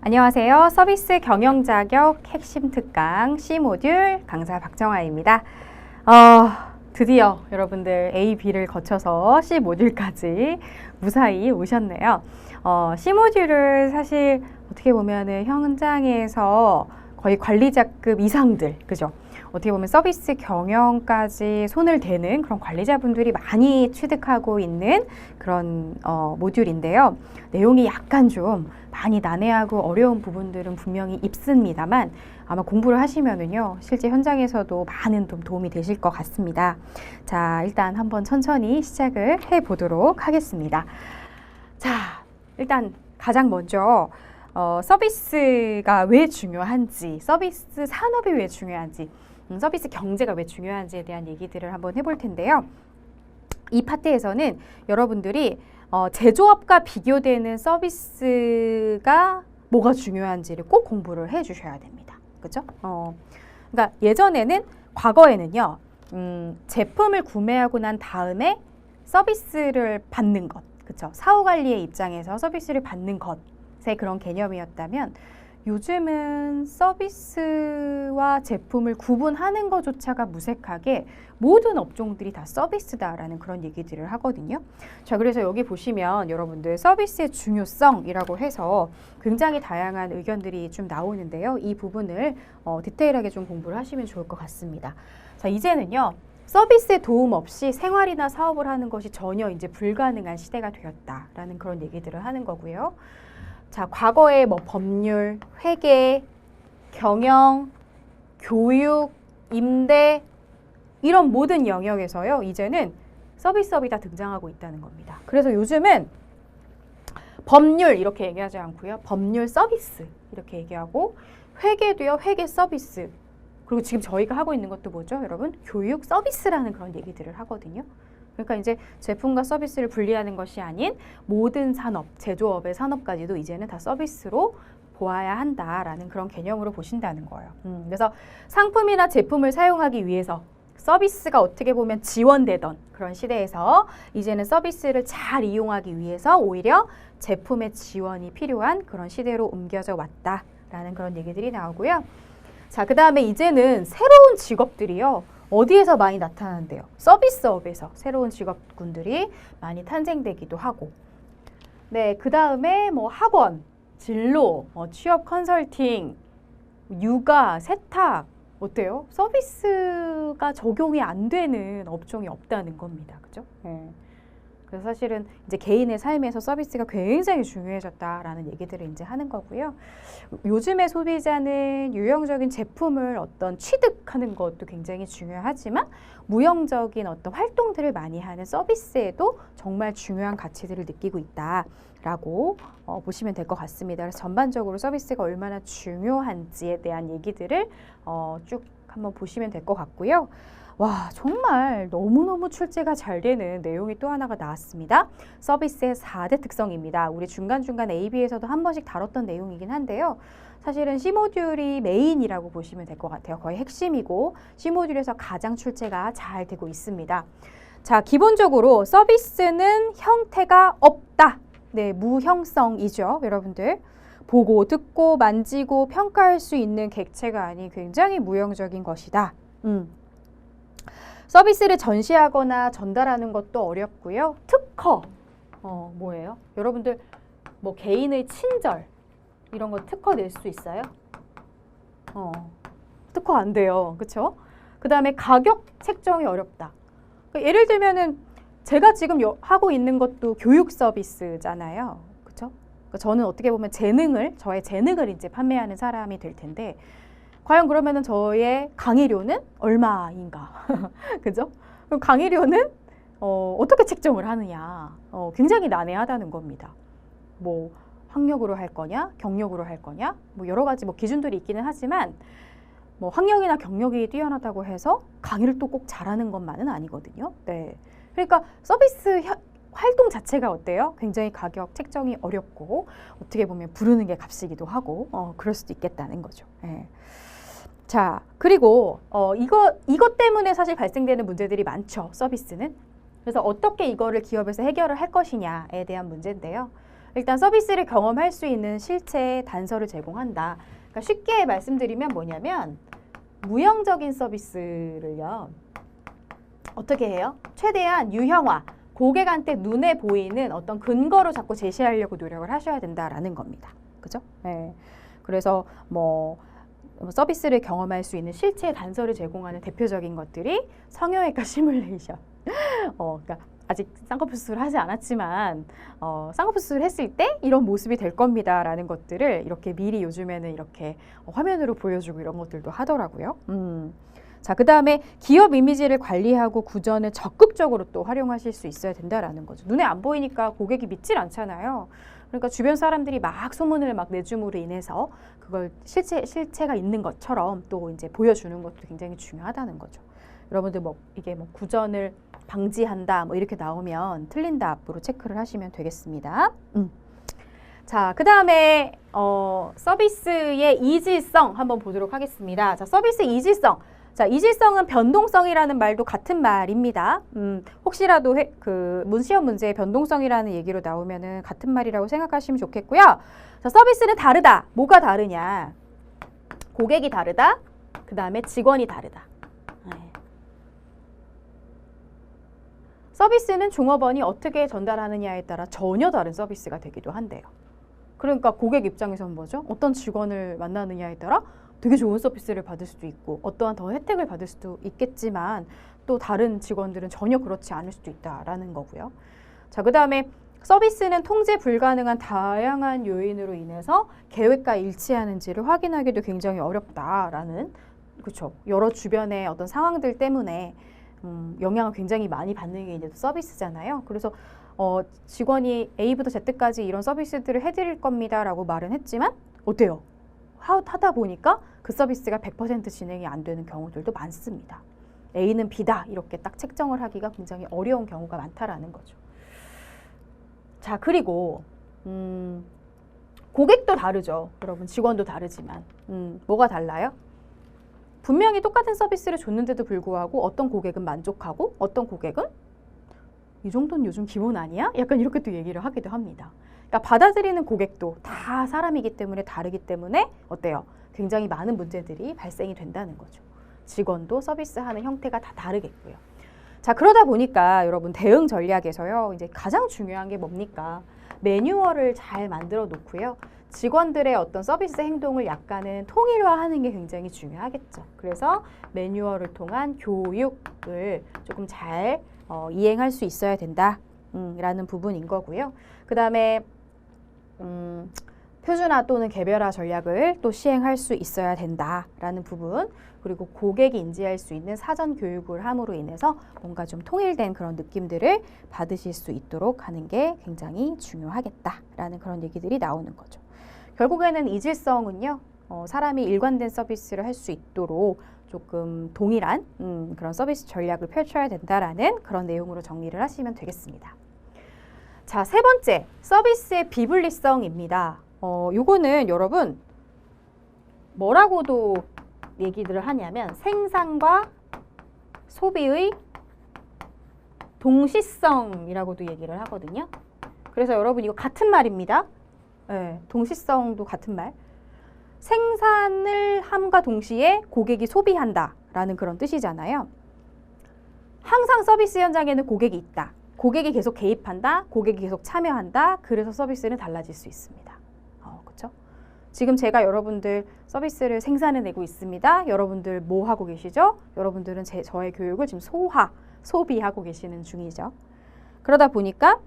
안녕하세요. 서비스 경영 자격 핵심 특강 C모듈 강사 박정아입니다. 드디어 여러분들 A, B를 거쳐서 C모듈까지 무사히 오셨네요. C모듈을 사실 어떻게 보면은 현장에서 거의 관리자급 이상들, 그죠? 어떻게 보면 서비스 경영까지 손을 대는 그런 관리자분들이 많이 취득하고 있는 그런 모듈인데요. 내용이 약간 좀 많이 난해하고 어려운 부분들은 분명히 있습니다만 아마 공부를 하시면은요, 실제 현장에서도 많은 도움이 되실 것 같습니다. 자, 일단 한번 천천히 시작을 해 보도록 하겠습니다. 자, 일단 가장 먼저 서비스가 왜 중요한지, 서비스 산업이 왜 중요한지, 서비스 경제가 왜 중요한지에 대한 얘기들을 한번 해볼 텐데요. 이 파트에서는 여러분들이 제조업과 비교되는 서비스가 뭐가 중요한지를 꼭 공부를 해 주셔야 됩니다. 그죠? 그러니까 예전에는, 과거에는요, 제품을 구매하고 난 다음에 서비스를 받는 것, 그쵸? 사후관리의 입장에서 서비스를 받는 것의 그런 개념이었다면, 요즘은 서비스와 제품을 구분하는 것조차가 무색하게 모든 업종들이 다 서비스다라는 그런 얘기들을 하거든요. 자, 그래서 여기 보시면 여러분들 서비스의 중요성이라고 해서 굉장히 다양한 의견들이 좀 나오는데요. 이 부분을 디테일하게 좀 공부를 하시면 좋을 것 같습니다. 자, 이제는요, 서비스의 도움 없이 생활이나 사업을 하는 것이 전혀 이제 불가능한 시대가 되었다라는 그런 얘기들을 하는 거고요. 자, 과거에 뭐 법률, 회계, 경영, 교육, 임대 이런 모든 영역에서요, 이제는 서비스업이 다 등장하고 있다는 겁니다. 그래서 요즘은 법률 이렇게 얘기하지 않고요, 법률 서비스 이렇게 얘기하고, 회계도요, 회계 서비스, 그리고 지금 저희가 하고 있는 것도 뭐죠, 여러분? 교육 서비스라는 그런 얘기들을 하거든요. 그러니까 이제 제품과 서비스를 분리하는 것이 아닌 모든 산업, 제조업의 산업까지도 이제는 다 서비스로 보아야 한다라는 그런 개념으로 보신다는 거예요. 그래서 상품이나 제품을 사용하기 위해서 서비스가 어떻게 보면 지원되던 그런 시대에서 이제는 서비스를 잘 이용하기 위해서 오히려 제품의 지원이 필요한 그런 시대로 옮겨져 왔다라는 그런 얘기들이 나오고요. 자, 그 다음에 이제는 새로운 직업들이요, 어디에서 많이 나타나는데요? 서비스업에서 새로운 직업군들이 많이 탄생되기도 하고, 네, 그 다음에 뭐 학원, 진로, 취업 컨설팅, 육아, 세탁, 어때요? 서비스가 적용이 안 되는 업종이 없다는 겁니다. 그죠? 네. 그래서 사실은 이제 개인의 삶에서 서비스가 굉장히 중요해졌다라는 얘기들을 이제 하는 거고요. 요즘의 소비자는 유형적인 제품을 어떤 취득하는 것도 굉장히 중요하지만 무형적인 어떤 활동들을 많이 하는 서비스에도 정말 중요한 가치들을 느끼고 있다라고 보시면 될 것 같습니다. 그래서 전반적으로 서비스가 얼마나 중요한지에 대한 얘기들을 쭉 한번 보시면 될 것 같고요. 와, 정말 너무너무 출제가 잘 되는 내용이 또 하나가 나왔습니다. 서비스의 4대 특성입니다. 우리 중간중간 AB에서도 한 번씩 다뤘던 내용이긴 한데요. 사실은 C모듈이 메인이라고 보시면 될 것 같아요. 거의 핵심이고 C모듈에서 가장 출제가 잘 되고 있습니다. 자, 기본적으로 서비스는 형태가 없다. 네, 무형성이죠, 여러분들. 보고, 듣고, 만지고, 평가할 수 있는 객체가 아닌 굉장히 무형적인 것이다. 서비스를 전시하거나 전달하는 것도 어렵고요. 특허, 뭐예요? 여러분들 뭐 개인의 친절 이런 거 특허 낼 수 있어요? 특허 안 돼요. 그렇죠? 그 다음에 가격 책정이 어렵다. 그러니까 예를 들면은 제가 지금 하고 있는 것도 교육 서비스잖아요. 그렇죠? 그러니까 저는 어떻게 보면 저의 재능을 이제 판매하는 사람이 될 텐데, 과연 그러면은 저의 강의료는 얼마인가? 그죠? 그럼 강의료는 어떻게 책정을 하느냐? 굉장히 난해하다는 겁니다. 뭐 학력으로 할 거냐, 경력으로 할 거냐, 뭐 여러 가지 뭐 기준들이 있기는 하지만 뭐 학력이나 경력이 뛰어나다고 해서 강의를 또 꼭 잘하는 것만은 아니거든요. 네. 그러니까 서비스 활동 자체가 어때요? 굉장히 가격 책정이 어렵고 어떻게 보면 부르는 게 값이기도 하고 그럴 수도 있겠다는 거죠. 네. 자, 그리고 이것 때문에 사실 발생되는 문제들이 많죠, 서비스는. 그래서 어떻게 이거를 기업에서 해결을 할 것이냐에 대한 문제인데요. 일단 서비스를 경험할 수 있는 실체의 단서를 제공한다. 그러니까 쉽게 말씀드리면 뭐냐면 무형적인 서비스를요. 어떻게 해요? 최대한 유형화, 고객한테 눈에 보이는 어떤 근거로 자꾸 제시하려고 노력을 하셔야 된다라는 겁니다. 그죠? 네. 그래서 뭐 서비스를 경험할 수 있는 실체의 단서를 제공하는 대표적인 것들이 성형외과 시뮬레이션. 그러니까 아직 쌍꺼풀 수술을 하지 않았지만 쌍꺼풀 수술을 했을 때 이런 모습이 될 겁니다라는 것들을 이렇게 미리 요즘에는 이렇게 화면으로 보여주고 이런 것들도 하더라고요. 자, 그 다음에 기업 이미지를 관리하고 구전을 적극적으로 또 활용하실 수 있어야 된다라는 거죠. 눈에 안 보이니까 고객이 믿질 않잖아요. 그러니까 주변 사람들이 막 소문을 막 내줌으로 인해서 그걸 실체가 있는 것처럼 또 이제 보여주는 것도 굉장히 중요하다는 거죠. 여러분들 뭐 이게 뭐 구전을 방지한다 뭐 이렇게 나오면 틀린다 앞으로 체크를 하시면 되겠습니다. 자, 그 다음에 서비스의 이질성 한번 보도록 하겠습니다. 자, 서비스 이질성. 자, 이질성은 변동성이라는 말도 같은 말입니다. 혹시라도 시험 문제에 변동성이라는 얘기로 나오면은 같은 말이라고 생각하시면 좋겠고요. 자, 서비스는 다르다. 뭐가 다르냐? 고객이 다르다. 그 다음에 직원이 다르다. 서비스는 종업원이 어떻게 전달하느냐에 따라 전혀 다른 서비스가 되기도 한대요. 그러니까 고객 입장에서는 뭐죠? 어떤 직원을 만나느냐에 따라 되게 좋은 서비스를 받을 수도 있고 어떠한 더 혜택을 받을 수도 있겠지만 또 다른 직원들은 전혀 그렇지 않을 수도 있다라는 거고요. 자, 그 다음에 서비스는 통제 불가능한 다양한 요인으로 인해서 계획과 일치하는지를 확인하기도 굉장히 어렵다라는, 그렇죠. 여러 주변의 어떤 상황들 때문에 영향을 굉장히 많이 받는 게 이제 서비스잖아요. 그래서 직원이 A부터 Z까지 이런 서비스들을 해드릴 겁니다라고 말은 했지만 어때요? 하다 보니까 그 서비스가 100% 진행이 안 되는 경우들도 많습니다. A는 B다 이렇게 딱 책정을 하기가 굉장히 어려운 경우가 많다라는 거죠. 자, 그리고 고객도 다르죠. 여러분, 직원도 다르지만 뭐가 달라요? 분명히 똑같은 서비스를 줬는데도 불구하고 어떤 고객은 만족하고 어떤 고객은 이 정도는 요즘 기본 아니야? 약간 이렇게 또 얘기를 하기도 합니다. 그러니까 받아들이는 고객도 다 사람이기 때문에 다르기 때문에 어때요? 굉장히 많은 문제들이 발생이 된다는 거죠. 직원도 서비스하는 형태가 다 다르겠고요. 자, 그러다 보니까 여러분 대응 전략에서요. 이제 가장 중요한 게 뭡니까? 매뉴얼을 잘 만들어 놓고요. 직원들의 어떤 서비스 행동을 약간은 통일화하는 게 굉장히 중요하겠죠. 그래서 매뉴얼을 통한 교육을 조금 잘 이행할 수 있어야 된다 라는 부분인 거고요. 그 다음에 표준화 또는 개별화 전략을 또 시행할 수 있어야 된다라는 부분, 그리고 고객이 인지할 수 있는 사전 교육을 함으로 인해서 뭔가 좀 통일된 그런 느낌들을 받으실 수 있도록 하는 게 굉장히 중요하겠다라는 그런 얘기들이 나오는 거죠. 결국에는 이질성은요, 사람이 일관된 서비스를 할 수 있도록 조금 동일한 그런 서비스 전략을 펼쳐야 된다라는 그런 내용으로 정리를 하시면 되겠습니다. 자, 세 번째, 서비스의 비분리성입니다. 요거는 여러분 뭐라고도 얘기들을 하냐면 생산과 소비의 동시성이라고도 얘기를 하거든요. 그래서 여러분 이거 같은 말입니다. 네, 동시성도 같은 말. 생산을 함과 동시에 고객이 소비한다라는 그런 뜻이잖아요. 항상 서비스 현장에는 고객이 있다. 고객이 계속 개입한다. 고객이 계속 참여한다. 그래서 서비스는 달라질 수 있습니다. 그렇죠? 지금 제가 여러분들 서비스를 생산해내고 있습니다. 여러분들 뭐 하고 계시죠? 여러분들은 저의 교육을 지금 소비하고 계시는 중이죠. 그러다 보니까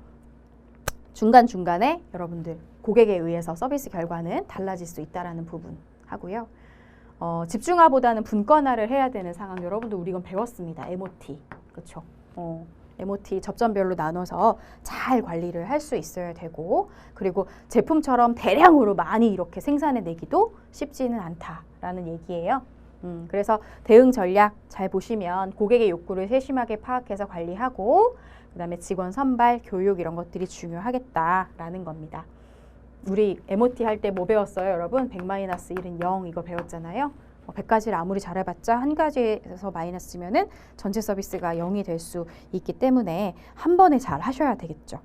중간중간에 여러분들 고객에 의해서 서비스 결과는 달라질 수 있다는 부분 하고요. 집중화보다는 분권화를 해야 되는 상황, 여러분들 우리 이건 배웠습니다. MOT. 그렇죠? MOT 접점별로 나눠서 잘 관리를 할 수 있어야 되고, 그리고 제품처럼 대량으로 많이 이렇게 생산해내기도 쉽지는 않다라는 얘기예요. 그래서 대응 전략 잘 보시면 고객의 욕구를 세심하게 파악해서 관리하고, 그 다음에 직원 선발, 교육 이런 것들이 중요하겠다라는 겁니다. 우리 MOT 할 때 뭐 배웠어요, 여러분? 100-1은 0 이거 배웠잖아요. 100가지를 아무리 잘해봤자 한 가지에서 마이너스면은 전체 서비스가 0이 될 수 있기 때문에 한 번에 잘 하셔야 되겠죠.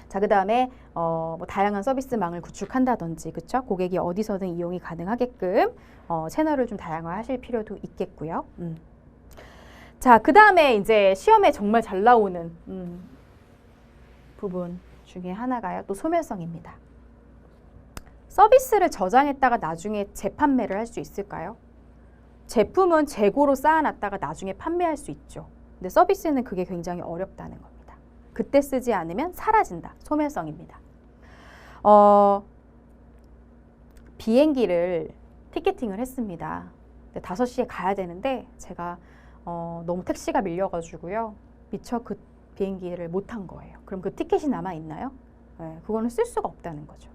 자, 그 다음에 뭐 다양한 서비스망을 구축한다든지, 그쵸? 고객이 어디서든 이용이 가능하게끔 채널을 좀 다양화하실 필요도 있겠고요. 자, 그 다음에 이제 시험에 정말 잘 나오는 부분 중에 하나가요. 또 소멸성입니다. 서비스를 저장했다가 나중에 재판매를 할 수 있을까요? 제품은 재고로 쌓아놨다가 나중에 판매할 수 있죠. 근데 서비스는 그게 굉장히 어렵다는 겁니다. 그때 쓰지 않으면 사라진다. 소멸성입니다. 비행기를 티켓팅을 했습니다. 5시에 가야 되는데 제가 너무 택시가 밀려가지고요. 미처 그 비행기를 못 탄 거예요. 그럼 그 티켓이 남아있나요? 네, 그거는 쓸 수가 없다는 거죠.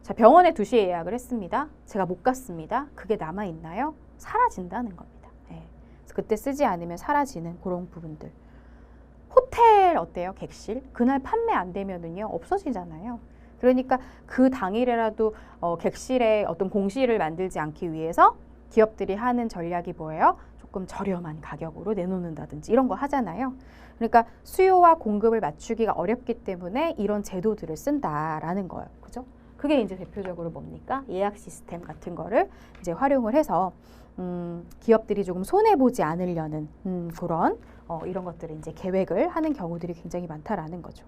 자, 병원에 2시에 예약을 했습니다. 제가 못 갔습니다. 그게 남아있나요? 사라진다는 겁니다. 네. 그래서 그때 쓰지 않으면 사라지는 그런 부분들. 호텔 어때요? 객실? 그날 판매 안 되면은요, 없어지잖아요. 그러니까 그 당일에라도 객실에 어떤 공실을 만들지 않기 위해서 기업들이 하는 전략이 뭐예요? 조금 저렴한 가격으로 내놓는다든지 이런 거 하잖아요. 그러니까 수요와 공급을 맞추기가 어렵기 때문에 이런 제도들을 쓴다라는 거예요. 그죠? 그게 이제 대표적으로 뭡니까? 예약 시스템 같은 거를 이제 활용을 해서 기업들이 조금 손해보지 않으려는 그런 이런 것들을 이제 계획을 하는 경우들이 굉장히 많다라는 거죠.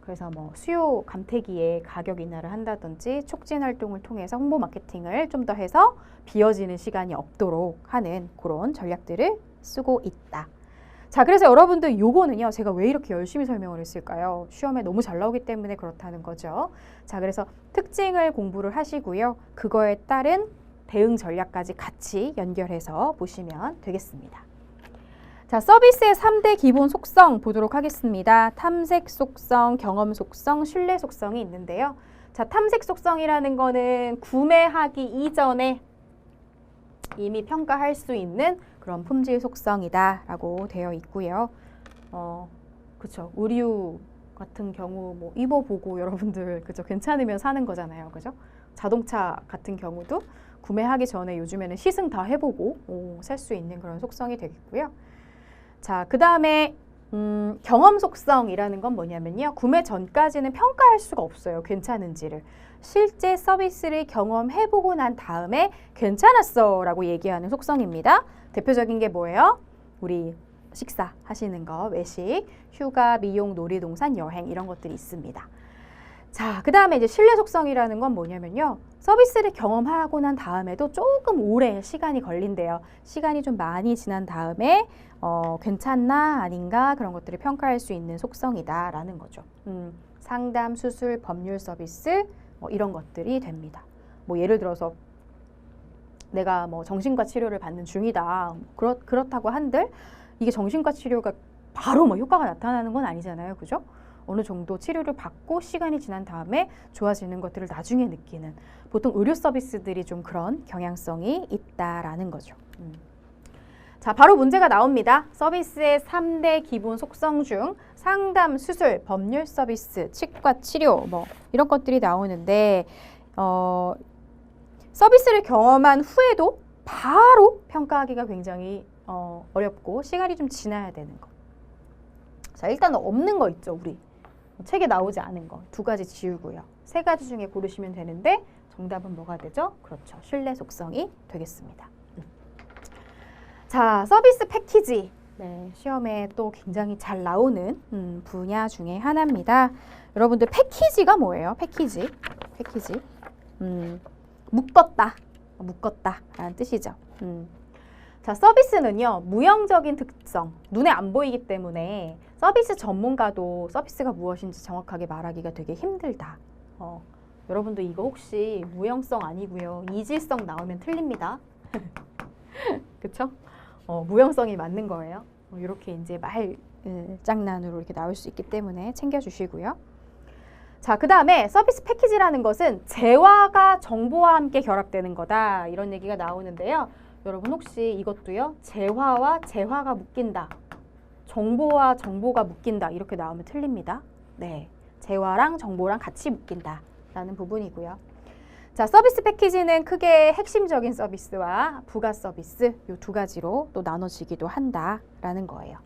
그래서 뭐 수요 감퇴기에 가격 인하를 한다든지 촉진 활동을 통해서 홍보 마케팅을 좀 더 해서 비어지는 시간이 없도록 하는 그런 전략들을 쓰고 있다. 자, 그래서 여러분들 요거는요, 제가 왜 이렇게 열심히 설명을 했을까요? 시험에 너무 잘 나오기 때문에 그렇다는 거죠. 자, 그래서 특징을 공부를 하시고요. 그거에 따른 대응 전략까지 같이 연결해서 보시면 되겠습니다. 자, 서비스의 3대 기본 속성 보도록 하겠습니다. 탐색 속성, 경험 속성, 신뢰 속성이 있는데요. 자, 탐색 속성이라는 거는 구매하기 이전에 이미 평가할 수 있는 그런 품질 속성이다라고 되어 있고요. 그쵸. 의류 같은 경우 뭐 입어보고 여러분들 그죠, 괜찮으면 사는 거잖아요. 그죠? 자동차 같은 경우도 구매하기 전에 요즘에는 시승 다 해보고 살 수 있는 그런 속성이 되겠고요. 자, 그 다음에 경험 속성이라는 건 뭐냐면요. 구매 전까지는 평가할 수가 없어요. 괜찮은지를. 실제 서비스를 경험해보고 난 다음에 괜찮았어 라고 얘기하는 속성입니다. 대표적인 게 뭐예요? 우리 식사 하시는 거, 외식, 휴가, 미용, 놀이동산, 여행 이런 것들이 있습니다. 자, 그 다음에 이제 신뢰 속성이라는 건 뭐냐면요. 서비스를 경험하고 난 다음에도 조금 오래 시간이 걸린대요. 시간이 좀 많이 지난 다음에 괜찮나 아닌가 그런 것들을 평가할 수 있는 속성이다라는 거죠. 상담, 수술, 법률 서비스 뭐 이런 것들이 됩니다. 뭐 예를 들어서 내가 뭐 정신과 치료를 받는 중이다. 그렇다고 한들 이게 정신과 치료가 바로 뭐 효과가 나타나는 건 아니잖아요. 그죠? 어느 정도 치료를 받고 시간이 지난 다음에 좋아지는 것들을 나중에 느끼는 보통 의료 서비스들이 좀 그런 경향성이 있다라는 거죠. 자, 바로 문제가 나옵니다. 서비스의 3대 기본 속성 중 상담, 수술, 법률 서비스, 치과 치료 뭐 이런 것들이 나오는데 서비스를 경험한 후에도 바로 평가하기가 굉장히 어렵고 시간이 좀 지나야 되는 거. 자, 일단 없는 거 있죠, 우리. 책에 나오지 않은 거 2가지 지우고요. 3가지 중에 고르시면 되는데 정답은 뭐가 되죠? 그렇죠. 신뢰 속성이 되겠습니다. 자, 서비스 패키지. 네, 시험에 또 굉장히 잘 나오는 분야 중에 하나입니다. 여러분들 패키지가 뭐예요? 패키지. 묶었다 라는 뜻이죠. 자, 서비스는요, 무형적인 특성, 눈에 안 보이기 때문에 서비스 전문가도 서비스가 무엇인지 정확하게 말하기가 되게 힘들다. 여러분도 이거 혹시 무형성 아니고요, 이질성 나오면 틀립니다. 그쵸? 무형성이 맞는 거예요. 이렇게 이제 장난으로 이렇게 나올 수 있기 때문에 챙겨주시고요. 자, 그 다음에 서비스 패키지라는 것은 재화가 정보와 함께 결합되는 거다. 이런 얘기가 나오는데요. 여러분 혹시 이것도요, 재화와 재화가 묶인다, 정보와 정보가 묶인다 이렇게 나오면 틀립니다. 네, 재화랑 정보랑 같이 묶인다 라는 부분이고요. 자, 서비스 패키지는 크게 핵심적인 서비스와 부가 서비스 이 2가지로 또 나눠지기도 한다라는 거예요.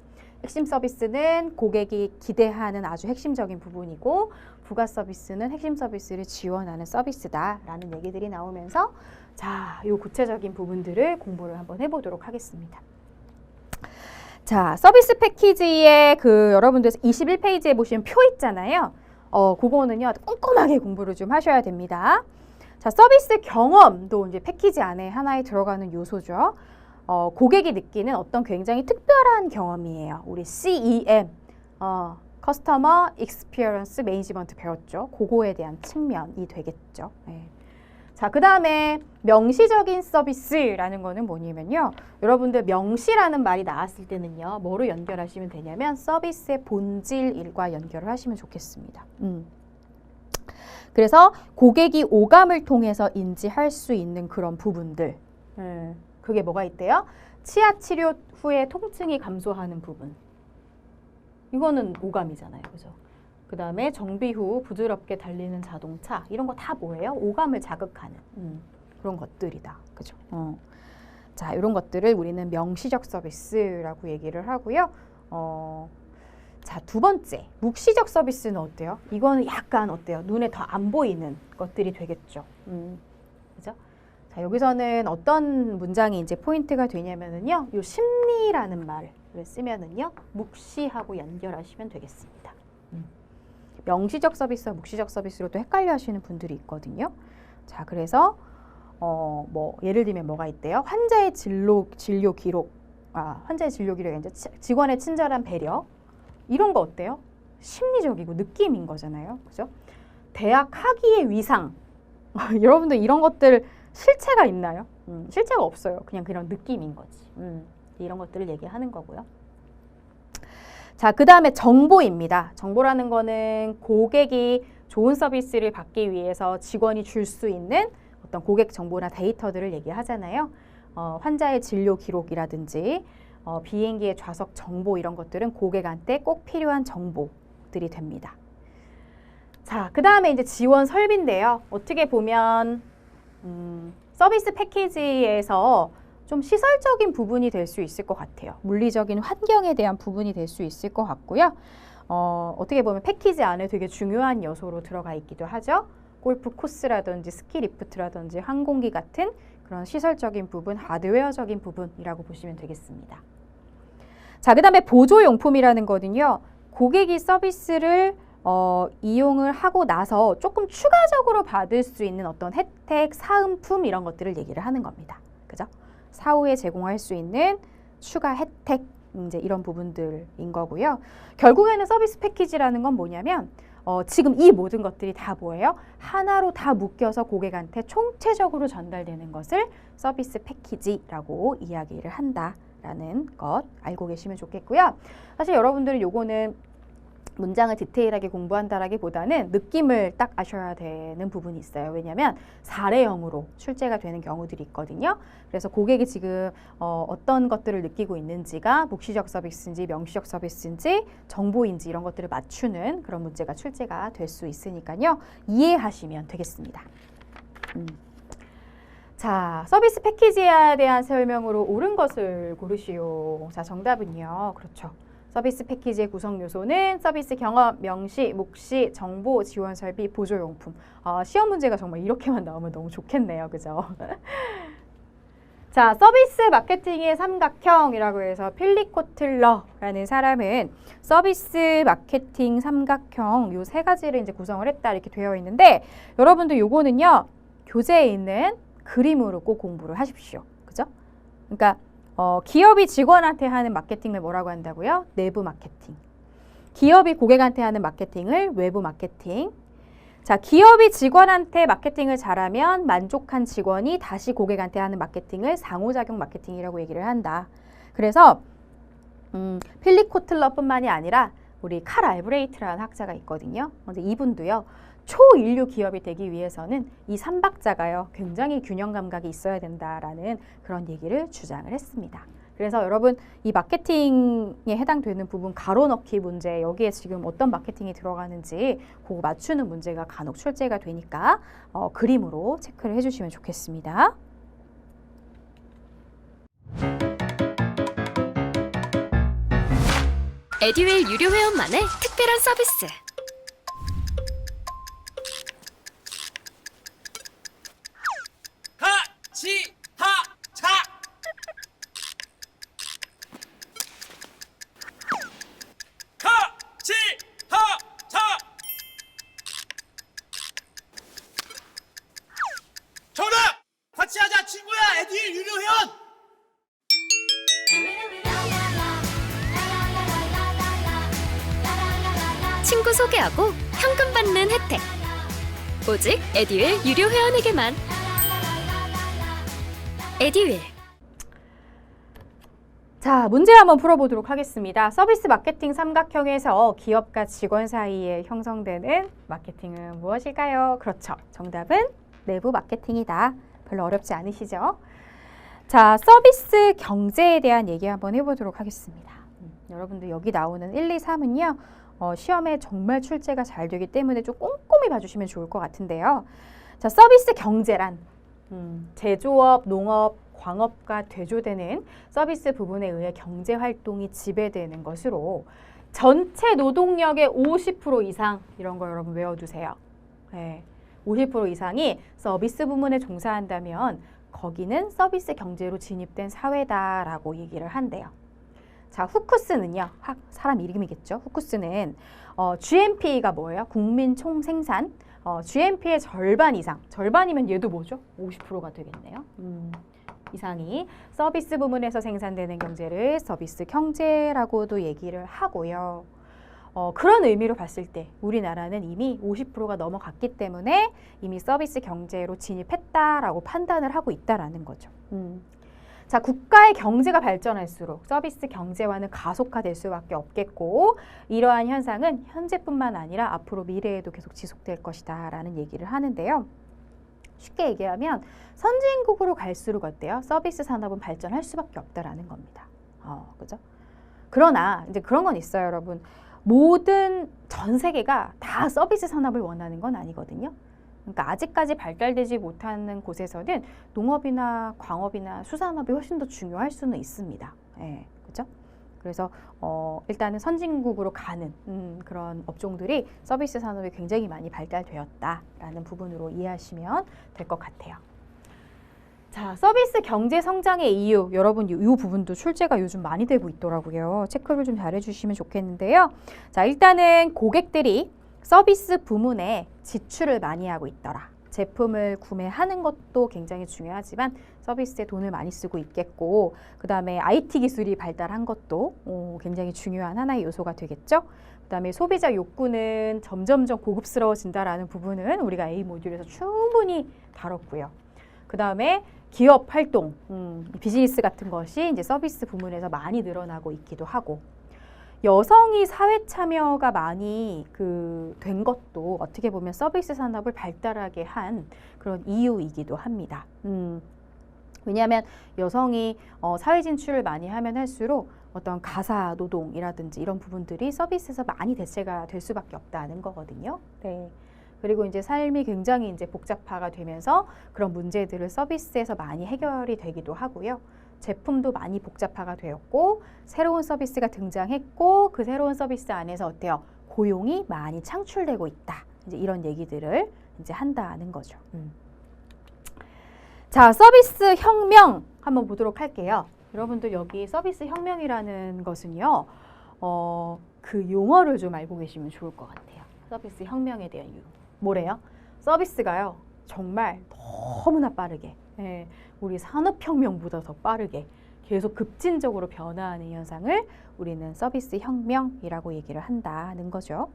핵심 서비스는 고객이 기대하는 아주 핵심적인 부분이고 부가 서비스는 핵심 서비스를 지원하는 서비스다라는 얘기들이 나오면서 자, 요 구체적인 부분들을 공부를 한번 해보도록 하겠습니다. 자, 서비스 패키지에 여러분들 21페이지에 보시면 표 있잖아요. 그거는요, 꼼꼼하게 공부를 좀 하셔야 됩니다. 자, 서비스 경험도 이제 패키지 안에 하나에 들어가는 요소죠. 고객이 느끼는 어떤 굉장히 특별한 경험이에요. 우리 CEM, Customer Experience Management 배웠죠. 그거에 대한 측면이 되겠죠. 네. 자, 그 다음에 명시적인 서비스라는 거는 뭐냐면요. 여러분들 명시라는 말이 나왔을 때는요. 뭐로 연결하시면 되냐면 서비스의 본질과 연결을 하시면 좋겠습니다. 그래서 고객이 오감을 통해서 인지할 수 있는 그런 부분들. 그게 뭐가 있대요? 치아 치료 후에 통증이 감소하는 부분. 이거는 오감이잖아요. 그죠? 그 다음에 정비 후 부드럽게 달리는 자동차. 이런 거 다 뭐예요? 오감을 자극하는 그런 것들이다. 그죠? 자, 이런 것들을 우리는 명시적 서비스라고 얘기를 하고요. 자, 두 번째, 묵시적 서비스는 어때요? 이거는 약간 어때요? 눈에 더 안 보이는 것들이 되겠죠. 그죠? 자, 여기서는 어떤 문장이 이제 포인트가 되냐면은요, 요 심리라는 말을 쓰면은요, 묵시하고 연결하시면 되겠습니다. 명시적 서비스와 묵시적 서비스로 또 헷갈려 하시는 분들이 있거든요. 자, 그래서, 뭐, 예를 들면 뭐가 있대요? 환자의 진료 기록, 환자의 진료 기록에 이제 직원의 친절한 배려, 이런 거 어때요? 심리적이고 느낌인 거잖아요. 그죠? 대학 학위의 위상. 여러분들 이런 것들 실체가 있나요? 실체가 없어요. 그냥 그런 느낌인 거지. 이런 것들을 얘기하는 거고요. 자, 그 다음에 정보입니다. 정보라는 거는 고객이 좋은 서비스를 받기 위해서 직원이 줄 수 있는 어떤 고객 정보나 데이터들을 얘기하잖아요. 환자의 진료 기록이라든지 비행기의 좌석 정보 이런 것들은 고객한테 꼭 필요한 정보들이 됩니다. 자, 그 다음에 이제 지원 설비인데요. 어떻게 보면 서비스 패키지에서 좀 시설적인 부분이 될 수 있을 것 같아요. 물리적인 환경에 대한 부분이 될 수 있을 것 같고요. 어떻게 보면 패키지 안에 되게 중요한 요소로 들어가 있기도 하죠. 골프 코스라든지 스키 리프트라든지 항공기 같은 그런 시설적인 부분, 하드웨어적인 부분이라고 보시면 되겠습니다. 자, 그 다음에 보조용품이라는 거는요. 고객이 서비스를 이용을 하고 나서 조금 추가적으로 받을 수 있는 어떤 혜택, 사은품 이런 것들을 얘기를 하는 겁니다. 그죠? 사후에 제공할 수 있는 추가 혜택, 이제 이런 부분들인 거고요. 결국에는 서비스 패키지라는 건 뭐냐면 지금 이 모든 것들이 다 뭐예요? 하나로 다 묶여서 고객한테 총체적으로 전달되는 것을 서비스 패키지라고 이야기를 한다라는 것 알고 계시면 좋겠고요. 사실 여러분들은 요거는 문장을 디테일하게 공부한다라기보다는 느낌을 딱 아셔야 되는 부분이 있어요. 왜냐하면 사례형으로 출제가 되는 경우들이 있거든요. 그래서 고객이 지금 어떤 것들을 느끼고 있는지가 묵시적 서비스인지 명시적 서비스인지 정보인지 이런 것들을 맞추는 그런 문제가 출제가 될 수 있으니까요. 이해하시면 되겠습니다. 자, 서비스 패키지에 대한 설명으로 옳은 것을 고르시오. 자, 정답은요. 그렇죠. 서비스 패키지의 구성 요소는 서비스 경험, 명시, 묵시, 정보, 지원 설비, 보조용품. 시험 문제가 정말 이렇게만 나오면 너무 좋겠네요. 그죠? 자, 서비스 마케팅의 삼각형이라고 해서 필립 코틀러라는 사람은 서비스 마케팅 삼각형 요 세 가지를 이제 구성을 했다 이렇게 되어 있는데 여러분들 요거는요. 교재에 있는 그림으로 꼭 공부를 하십시오. 그죠? 그러니까 기업이 직원한테 하는 마케팅을 뭐라고 한다고요? 내부 마케팅. 기업이 고객한테 하는 마케팅을 외부 마케팅. 자, 기업이 직원한테 마케팅을 잘하면 만족한 직원이 다시 고객한테 하는 마케팅을 상호작용 마케팅이라고 얘기를 한다. 그래서 필립 코틀러뿐만이 아니라 우리 칼 알브레이트라는 학자가 있거든요. 근데 이분도요. 초인류 기업이 되기 위해서는 이 3박자가요. 굉장히 균형 감각이 있어야 된다라는 그런 얘기를 주장을 했습니다. 그래서 여러분 이 마케팅에 해당되는 부분 가로넣기 문제 여기에 지금 어떤 마케팅이 들어가는지 그거 맞추는 문제가 간혹 출제가 되니까 그림으로 체크를 해주시면 좋겠습니다. 에듀윌 유료 회원만의 특별한 서비스. 같이 하자. 같이 하자. 정답! 같이 하자 친구야. 에듀윌 유료 회원. 친구 소개하고 현금 받는 혜택. 오직 에듀윌 유료 회원에게만. 에듀윌. 자, 문제 한번 풀어보도록 하겠습니다. 서비스 마케팅 삼각형에서 기업과 직원 사이에 형성되는 마케팅은 무엇일까요? 그렇죠. 정답은 내부 마케팅이다. 별로 어렵지 않으시죠? 자, 서비스 경제에 대한 얘기 한번 해보도록 하겠습니다. 여러분들 여기 나오는 1, 2, 3은요. 시험에 정말 출제가 잘 되기 때문에 좀 꼼꼼히 봐주시면 좋을 것 같은데요. 자, 서비스 경제란 제조업, 농업, 광업과 대조되는 서비스 부분에 의해 경제활동이 지배되는 것으로 전체 노동력의 50% 이상 이런 거 여러분 외워두세요. 네, 50% 이상이 서비스 부문에 종사한다면 거기는 서비스 경제로 진입된 사회다라고 얘기를 한대요. 자, 후쿠스는요. 사람 이름이겠죠. 후쿠스는 GNP가 뭐예요? 국민 총생산. GNP의 절반 이상. 절반이면 얘도 뭐죠? 50%가 되겠네요. 이상이 서비스 부문에서 생산되는 경제를 서비스 경제라고도 얘기를 하고요. 그런 의미로 봤을 때 우리나라는 이미 50%가 넘어갔기 때문에 이미 서비스 경제로 진입했다라고 판단을 하고 있다라는 거죠. 자, 국가의 경제가 발전할수록 서비스 경제화는 가속화될 수밖에 없겠고 이러한 현상은 현재뿐만 아니라 앞으로 미래에도 계속 지속될 것이다 라는 얘기를 하는데요. 쉽게 얘기하면 선진국으로 갈수록 어때요? 서비스 산업은 발전할 수밖에 없다라는 겁니다. 그죠? 그러나 이제 그런 건 있어요, 여러분. 모든 전 세계가 다 서비스 산업을 원하는 건 아니거든요. 그러니까 아직까지 발달되지 못하는 곳에서는 농업이나 광업이나 수산업이 훨씬 더 중요할 수는 있습니다. 예, 그렇죠? 그래서 일단은 선진국으로 가는 그런 업종들이 서비스 산업이 굉장히 많이 발달되었다라는 부분으로 이해하시면 될 것 같아요. 자, 서비스 경제 성장의 이유, 여러분 이 부분도 출제가 요즘 많이 되고 있더라고요. 체크를 좀 잘해주시면 좋겠는데요. 자, 일단은 고객들이 서비스 부문에 지출을 많이 하고 있더라. 제품을 구매하는 것도 굉장히 중요하지만 서비스에 돈을 많이 쓰고 있겠고 그 다음에 IT 기술이 발달한 것도 굉장히 중요한 하나의 요소가 되겠죠. 그 다음에 소비자 욕구는 점점점 고급스러워진다라는 부분은 우리가 A 모듈에서 충분히 다뤘고요. 그 다음에 기업 활동, 비즈니스 같은 것이 이제 서비스 부문에서 많이 늘어나고 있기도 하고 여성이 사회 참여가 많이 된 것도 어떻게 보면 서비스 산업을 발달하게 한 그런 이유이기도 합니다. 왜냐하면 여성이 사회 진출을 많이 하면 할수록 어떤 가사 노동이라든지 이런 부분들이 서비스에서 많이 대체가 될 수밖에 없다는 거거든요. 네. 그리고 이제 삶이 굉장히 이제 복잡화가 되면서 그런 문제들을 서비스에서 많이 해결이 되기도 하고요. 제품도 많이 복잡화가 되었고 새로운 서비스가 등장했고 그 새로운 서비스 안에서 어때요? 고용이 많이 창출되고 있다. 이제 이런 얘기들을 이제 한다는 거죠. 자, 서비스 혁명 한번 보도록 할게요. 여러분들 여기 서비스 혁명이라는 것은요. 그 용어를 좀 알고 계시면 좋을 것 같아요. 서비스 혁명에 대한 이유. 뭐래요? 서비스가요. 정말 너무나 빠르게 우리 산업혁명보다 더 빠르게 계속 급진적으로 변화하는 현상을 우리는 서비스 혁명이라고 얘기를 한다는 거죠.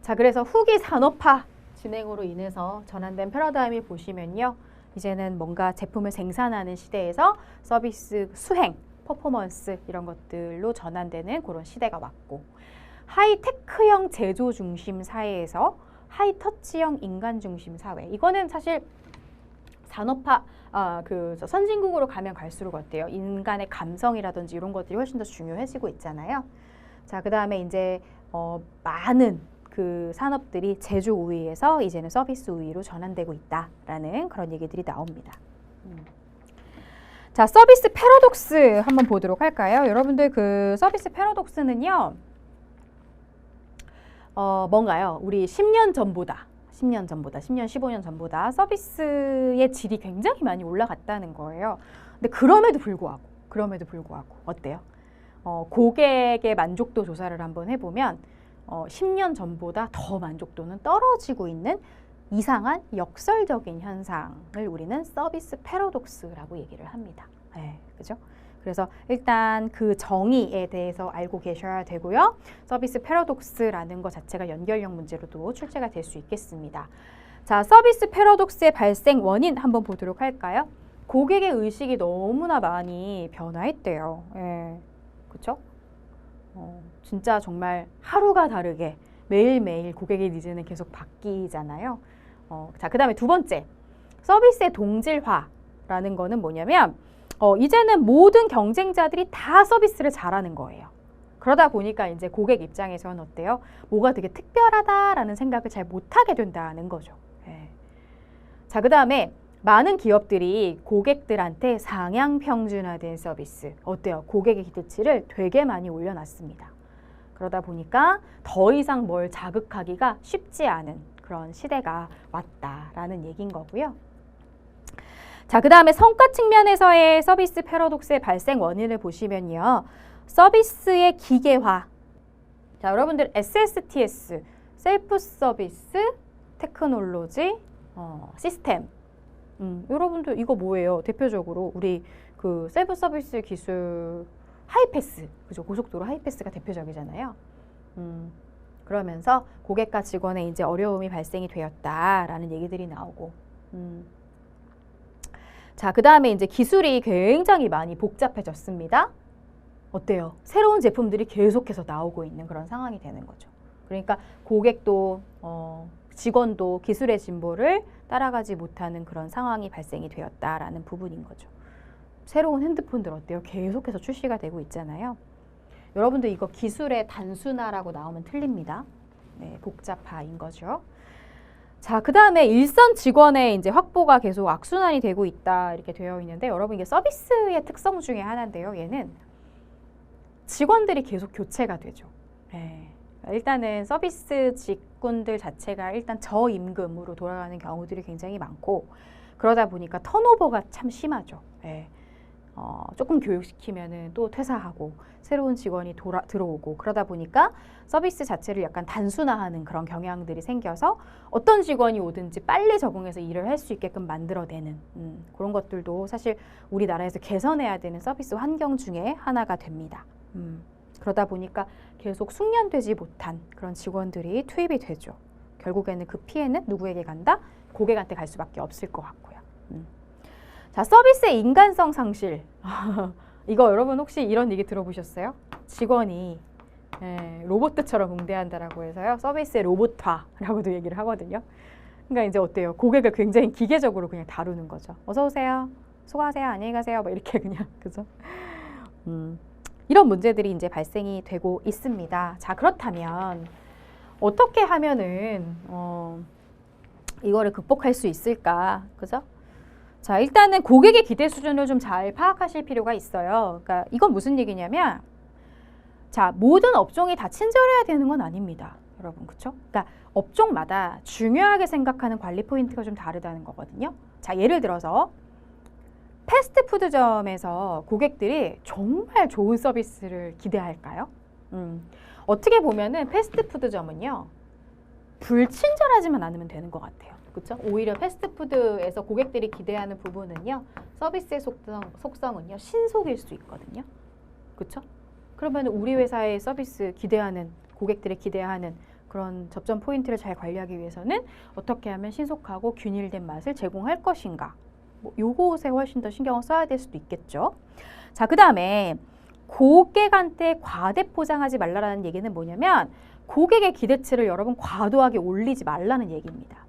자, 그래서 후기 산업화 진행으로 인해서 전환된 패러다임을 보시면요. 이제는 뭔가 제품을 생산하는 시대에서 서비스 수행, 퍼포먼스 이런 것들로 전환되는 그런 시대가 왔고 하이테크형 제조 중심 사회에서 하이터치형 인간 중심 사회. 이거는 사실 산업화, 선진국으로 가면 갈수록 어때요? 인간의 감성이라든지 이런 것들이 훨씬 더 중요해지고 있잖아요. 자, 그 다음에 이제 많은 그 산업들이 제조 우위에서 이제는 서비스 우위로 전환되고 있다라는 그런 얘기들이 나옵니다. 자, 서비스 패러독스 한번 보도록 할까요? 여러분들 그 서비스 패러독스는요. 뭔가요? 우리 10년 전보다 10년, 15년 전보다 서비스의 질이 굉장히 많이 올라갔다는 거예요. 근데 그럼에도 불구하고 어때요? 고객의 만족도 조사를 한번 해보면 10년 전보다 더 만족도는 떨어지고 있는 이상한 역설적인 현상을 우리는 서비스 패러독스라고 얘기를 합니다. 네, 그죠? 그래서 일단 그 정의에 대해서 알고 계셔야 되고요. 서비스 패러독스라는 것 자체가 연결력 문제로도 출제가 될 수 있겠습니다. 자, 서비스 패러독스의 발생 원인 한번 보도록 할까요? 고객의 의식이 너무나 많이 변화했대요. 예, 그렇죠? 진짜 정말 하루가 다르게 매일매일 고객의 니즈는 계속 바뀌잖아요. 자, 그 다음에 두 번째, 서비스의 동질화라는 거는 뭐냐면 이제는 모든 경쟁자들이 다 서비스를 잘하는 거예요. 그러다 보니까 이제 고객 입장에서는 어때요? 뭐가 되게 특별하다라는 생각을 잘 못하게 된다는 거죠. 예. 자, 그 다음에 많은 기업들이 고객들한테 상향 평준화된 서비스, 어때요? 고객의 기대치를 되게 많이 올려놨습니다. 그러다 보니까 더 이상 뭘 자극하기가 쉽지 않은 그런 시대가 왔다라는 얘기인 거고요. 자, 그 다음에 성과 측면에서의 서비스 패러독스의 발생 원인을 보시면요. 서비스의 기계화. 자, 여러분들 SSTS, 셀프 서비스, 테크놀로지, 시스템. 여러분들 이거 뭐예요? 대표적으로 우리 그 셀프 서비스 기술 하이패스, 그죠? 고속도로 하이패스가 대표적이잖아요. 그러면서 고객과 직원의 이제 어려움이 발생이 되었다라는 얘기들이 나오고. 자, 그 다음에 이제 기술이 굉장히 많이 복잡해졌습니다. 어때요? 새로운 제품들이 계속해서 나오고 있는 그런 상황이 되는 거죠. 그러니까 고객도 직원도 기술의 진보를 따라가지 못하는 그런 상황이 발생이 되었다라는 부분인 거죠. 새로운 핸드폰들 어때요? 계속해서 출시가 되고 있잖아요. 여러분들 이거 기술의 단순화라고 나오면 틀립니다. 네, 복잡화인 거죠. 자, 그 다음에 일선 직원의 이제 확보가 계속 악순환이 되고 있다 이렇게 되어 있는데 여러분 이게 서비스의 특성 중에 하나인데요. 얘는 직원들이 계속 교체가 되죠. 네. 일단은 서비스 직군들 자체가 일단 저임금으로 돌아가는 경우들이 굉장히 많고 그러다 보니까 턴오버가 참 심하죠. 네. 조금 교육시키면은 또 퇴사하고 새로운 직원이 들어오고 그러다 보니까 서비스 자체를 약간 단순화하는 그런 경향들이 생겨서 어떤 직원이 오든지 빨리 적응해서 일을 할 수 있게끔 만들어내는 그런 것들도 사실 우리나라에서 개선해야 되는 서비스 환경 중에 하나가 됩니다. 그러다 보니까 계속 숙련되지 못한 그런 직원들이 투입이 되죠. 결국에는 그 피해는 누구에게 간다? 고객한테 갈 수밖에 없을 것 같고요. 자, 서비스의 인간성 상실. 이거 여러분 혹시 이런 얘기 들어보셨어요? 직원이 로봇처럼 응대한다라고 해서요. 서비스의 로봇화라고도 얘기를 하거든요. 그러니까 이제 어때요? 고객을 굉장히 기계적으로 그냥 다루는 거죠. 어서 오세요. 수고하세요. 안녕히 가세요. 뭐 이렇게 그냥 그죠? 이런 문제들이 이제 발생이 되고 있습니다. 자, 그렇다면 어떻게 하면은 이거를 극복할 수 있을까? 그죠? 자, 일단은 고객의 기대 수준을 좀 잘 파악하실 필요가 있어요. 그러니까 이건 무슨 얘기냐면 자, 모든 업종이 다 친절해야 되는 건 아닙니다. 여러분, 그렇죠? 그러니까 업종마다 중요하게 생각하는 관리 포인트가 좀 다르다는 거거든요. 자, 예를 들어서 패스트푸드점에서 고객들이 정말 좋은 서비스를 기대할까요? 어떻게 보면은 패스트푸드점은요, 불친절하지만 않으면 되는 것 같아요. 그렇죠? 오히려 패스트푸드에서 고객들이 기대하는 부분은요, 서비스의 속성은요, 신속일 수 있거든요. 그렇죠? 그러면 우리 회사의 서비스 기대하는, 고객들이 기대하는 그런 접점 포인트를 잘 관리하기 위해서는 어떻게 하면 신속하고 균일된 맛을 제공할 것인가? 뭐 요것에 훨씬 더 신경을 써야 될 수도 있겠죠. 자, 그 다음에 고객한테 과대 포장하지 말라는 얘기는 뭐냐면 고객의 기대치를 여러분 과도하게 올리지 말라는 얘기입니다.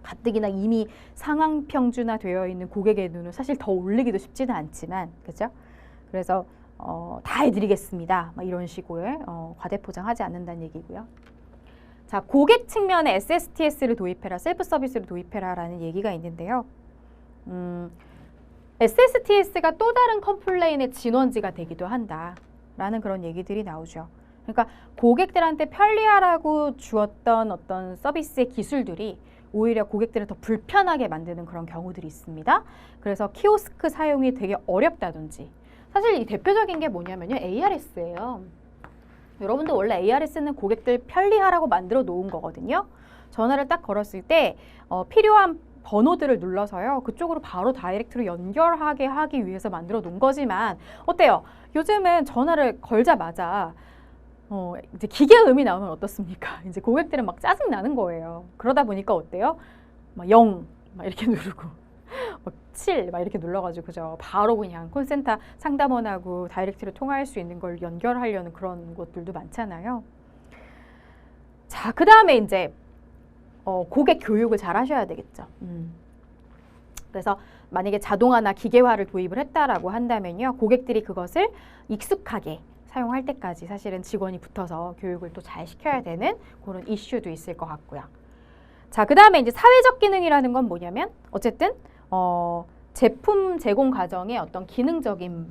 가뜩이나 이미 상황 평준화 되어 있는 고객의 눈을 사실 더 올리기도 쉽지는 않지만, 그죠? 그래서 다 해드리겠습니다. 막 이런 식으로 과대 포장하지 않는다는 얘기고요. 자, 고객 측면에 SSTS를 도입해라, 셀프 서비스를 도입해라라는 얘기가 있는데요. SSTS가 또 다른 컴플레인의 진원지가 되기도 한다라는 그런 얘기들이 나오죠. 그러니까 고객들한테 편리하라고 주었던 어떤 서비스의 기술들이 오히려 고객들을 더 불편하게 만드는 그런 경우들이 있습니다. 그래서 키오스크 사용이 되게 어렵다든지. 사실 이 대표적인 게 뭐냐면요. ARS예요. 여러분들 원래 ARS는 고객들 편리하라고 만들어 놓은 거거든요. 전화를 딱 걸었을 때 필요한 번호들을 눌러서요. 그쪽으로 바로 다이렉트로 연결하게 하기 위해서 만들어 놓은 거지만 어때요? 요즘은 전화를 걸자마자 이제 기계음이 나오면 어떻습니까? 이제 고객들은 막 짜증 나는 거예요. 그러다 보니까 어때요? 막 0, 막 이렇게 누르고, 막 7, 막 이렇게 눌러가지고, 그죠? 바로 그냥 콜센터 상담원하고 다이렉트로 통화할 수 있는 걸 연결하려는 그런 것들도 많잖아요. 자, 그 다음에 이제, 고객 교육을 잘 하셔야 되겠죠. 그래서 만약에 자동화나 기계화를 도입을 했다라고 한다면요. 고객들이 그것을 익숙하게 사용할 때까지 사실은 직원이 붙어서 교육을 또 잘 시켜야 되는 그런 이슈도 있을 것 같고요. 자, 그 다음에 이제 사회적 기능이라는 건 뭐냐면 어쨌든 제품 제공 과정의 어떤 기능적인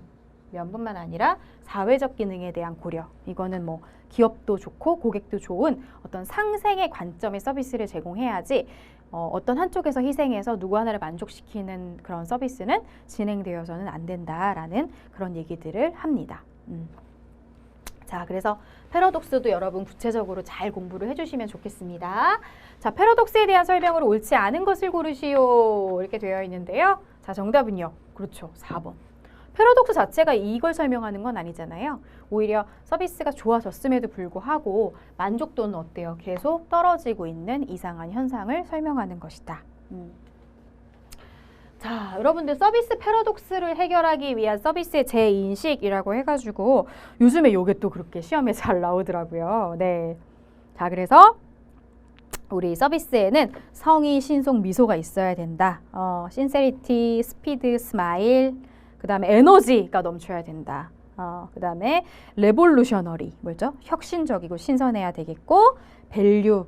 면뿐만 아니라 사회적 기능에 대한 고려. 이거는 뭐 기업도 좋고 고객도 좋은 어떤 상생의 관점의 서비스를 제공해야지 어떤 한쪽에서 희생해서 누구 하나를 만족시키는 그런 서비스는 진행되어서는 안 된다라는 그런 얘기들을 합니다. 자, 그래서 패러독스도 여러분 구체적으로 잘 공부를 해주시면 좋겠습니다. 자, 패러독스에 대한 설명으로 옳지 않은 것을 고르시오 이렇게 되어 있는데요. 자, 정답은요. 그렇죠. 4번. 패러독스 자체가 이걸 설명하는 건 아니잖아요. 오히려 서비스가 좋아졌음에도 불구하고 만족도는 어때요? 계속 떨어지고 있는 이상한 현상을 설명하는 것이다. 자, 여러분들 서비스 패러독스를 해결하기 위한 서비스의 재인식이라고 해가지고 요즘에 요게 또 그렇게 시험에 잘 나오더라고요. 네. 자, 그래서 우리 서비스에는 성의, 신속, 미소가 있어야 된다. 신세리티, 스피드, 스마일, 그 다음에 에너지가 넘쳐야 된다. 그 다음에 레볼루셔너리, 뭐죠? 혁신적이고 신선해야 되겠고, 밸류,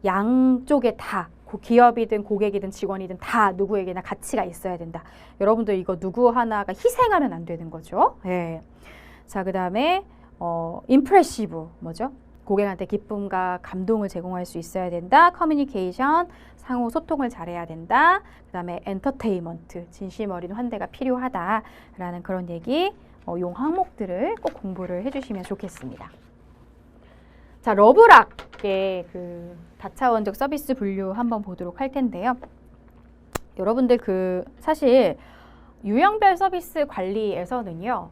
양쪽에 다 기업이든 고객이든 직원이든 다 누구에게나 가치가 있어야 된다. 여러분들 이거 누구 하나가 희생하면 안 되는 거죠. 네. 자, 그 다음에 임프레시브, 뭐죠? 고객한테 기쁨과 감동을 제공할 수 있어야 된다. 커뮤니케이션, 상호 소통을 잘해야 된다. 그 다음에 엔터테인먼트, 진심 어린 환대가 필요하다라는 그런 얘기, 용 항목들을 꼭 공부를 해주시면 좋겠습니다. 자, 러브락의 그 다차원적 서비스 분류 한번 보도록 할 텐데요. 여러분들 사실 유형별 서비스 관리에서는요,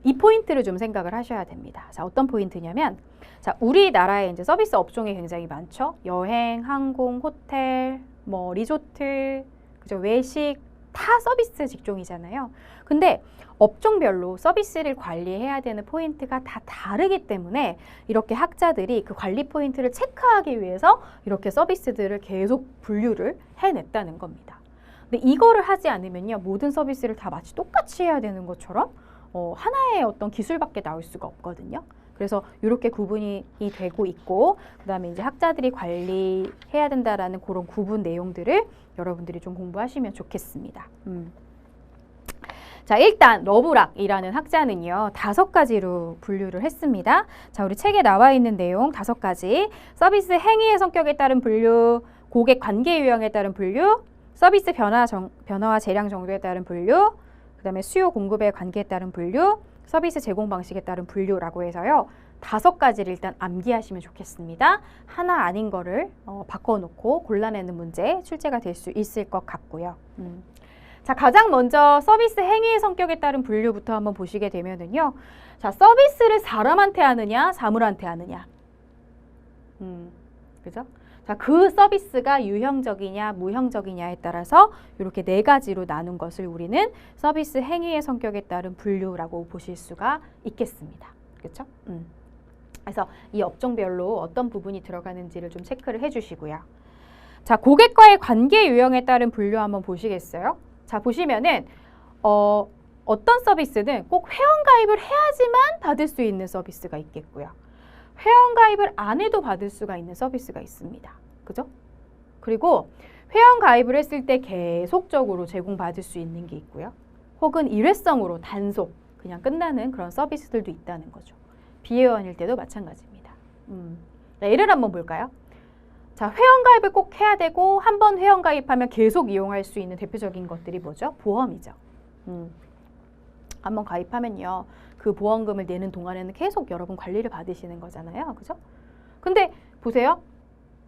이 포인트를 좀 생각을 하셔야 됩니다. 자, 어떤 포인트냐면, 자, 우리나라에 이제 서비스 업종이 굉장히 많죠. 여행, 항공, 호텔, 뭐 리조트, 그죠? 외식 다 서비스 직종이잖아요. 근데 업종별로 서비스를 관리해야 되는 포인트가 다 다르기 때문에 이렇게 학자들이 그 관리 포인트를 체크하기 위해서 이렇게 서비스들을 계속 분류를 해냈다는 겁니다. 근데 이거를 하지 않으면요, 모든 서비스를 다 마치 똑같이 해야 되는 것처럼 하나의 어떤 기술밖에 나올 수가 없거든요. 그래서 이렇게 구분이 되고 있고, 그 다음에 이제 학자들이 관리해야 된다라는 그런 구분 내용들을 여러분들이 좀 공부하시면 좋겠습니다. 자, 일단 러브락이라는 학자는요, 5가지로 분류를 했습니다. 자, 우리 책에 나와 있는 내용 5가지. 서비스 행위의 성격에 따른 분류, 고객 관계 유형에 따른 분류, 서비스 변화와 재량 정도에 따른 분류, 그 다음에 수요 공급의 관계에 따른 분류, 서비스 제공 방식에 따른 분류라고 해서요, 5가지를 일단 암기하시면 좋겠습니다. 하나 아닌 거를 바꿔놓고 골라내는 문제 출제가 될 수 있을 것 같고요. 자, 가장 먼저 서비스 행위의 성격에 따른 분류부터 한번 보시게 되면은요, 자, 서비스를 사람한테 하느냐, 사물한테 하느냐, 그죠? 자, 그 서비스가 유형적이냐, 무형적이냐에 따라서 이렇게 4가지로 나눈 것을 우리는 서비스 행위의 성격에 따른 분류라고 보실 수가 있겠습니다. 그렇죠? 그래서 이 업종별로 어떤 부분이 들어가는지를 좀 체크를 해주시고요. 자, 고객과의 관계 유형에 따른 분류 한번 보시겠어요? 자, 보시면은 어떤 서비스는 꼭 회원가입을 해야지만 받을 수 있는 서비스가 있겠고요. 회원가입을 안 해도 받을 수가 있는 서비스가 있습니다. 그죠? 그리고 회원 가입을 했을 때 계속적으로 제공받을 수 있는 게 있고요. 혹은 일회성으로 단속, 그냥 끝나는 그런 서비스들도 있다는 거죠. 비회원일 때도 마찬가지입니다. 예를 한번 볼까요? 자, 회원 가입을 꼭 해야 되고 한 번 회원 가입하면 계속 이용할 수 있는 대표적인 것들이 뭐죠? 보험이죠. 한번 가입하면요. 그 보험금을 내는 동안에는 계속 여러분 관리를 받으시는 거잖아요. 그죠? 근데 보세요.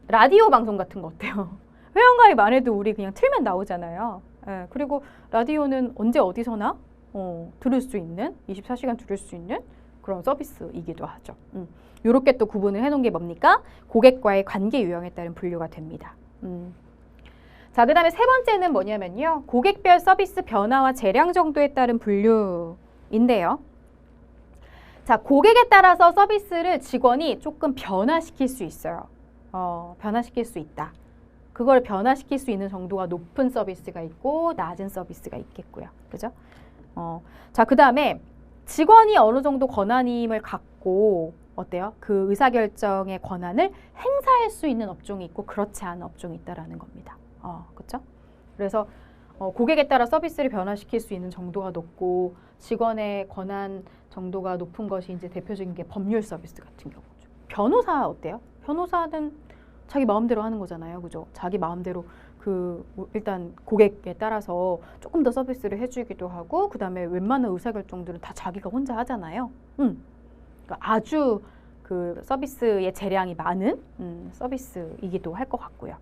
라디오 방송 같은 거 어때요? 회원 가입 안 해도 우리 그냥 틀면 나오잖아요. 예, 그리고 라디오는 언제 어디서나 들을 수 있는, 24시간 들을 수 있는 그런 서비스이기도 하죠. 요렇게 또 구분을 해놓은 게 뭡니까? 고객과의 관계 유형에 따른 분류가 됩니다. 자, 그 다음에 세 번째는 뭐냐면요. 고객별 서비스 변화와 재량 정도에 따른 분류인데요. 자, 고객에 따라서 서비스를 직원이 조금 변화시킬 수 있어요. 변화시킬 수 있다. 그걸 변화시킬 수 있는 정도가 높은 서비스가 있고 낮은 서비스가 있겠고요. 그죠? 자, 그 다음에 직원이 어느 정도 권한임을 갖고 어때요? 그 의사결정의 권한을 행사할 수 있는 업종이 있고 그렇지 않은 업종이 있다라는 겁니다. 그렇죠? 그래서 고객에 따라 서비스를 변화시킬 수 있는 정도가 높고 직원의 권한 정도가 높은 것이 이제 대표적인 게 법률 서비스 같은 경우죠. 변호사 어때요? 변호사는 자기 마음대로 하는 거잖아요. 그죠? 자기 마음대로 일단 고객에 따라서 조금 더 서비스를 해주기도 하고 그 다음에 웬만한 의사결정들은 다 자기가 혼자 하잖아요. 그러니까 아주 그 서비스의 재량이 많은 서비스이기도 할 것 같고요.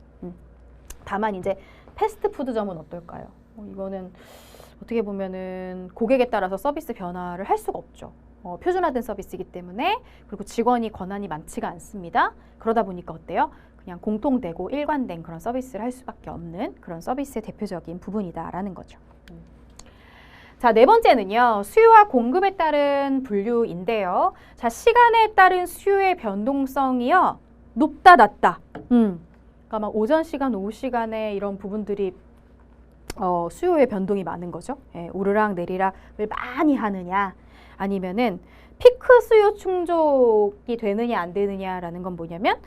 다만 이제 패스트푸드점은 어떨까요? 이거는 어떻게 보면은 고객에 따라서 서비스 변화를 할 수가 없죠. 표준화된 서비스이기 때문에 그리고 직원이 권한이 많지가 않습니다. 그러다 보니까 어때요? 그냥 공통되고 일관된 그런 서비스를 할 수밖에 없는 그런 서비스의 대표적인 부분이다라는 거죠. 자, 네 번째는요. 수요와 공급에 따른 분류인데요. 자, 시간에 따른 수요의 변동성이요. 높다, 낮다. 그러니까 막 오전 시간, 오후 시간에 이런 부분들이 수요의 변동이 많은 거죠. 예, 오르락 내리락을 많이 하느냐 아니면은 피크 수요 충족이 되느냐 안 되느냐라는 건 뭐냐면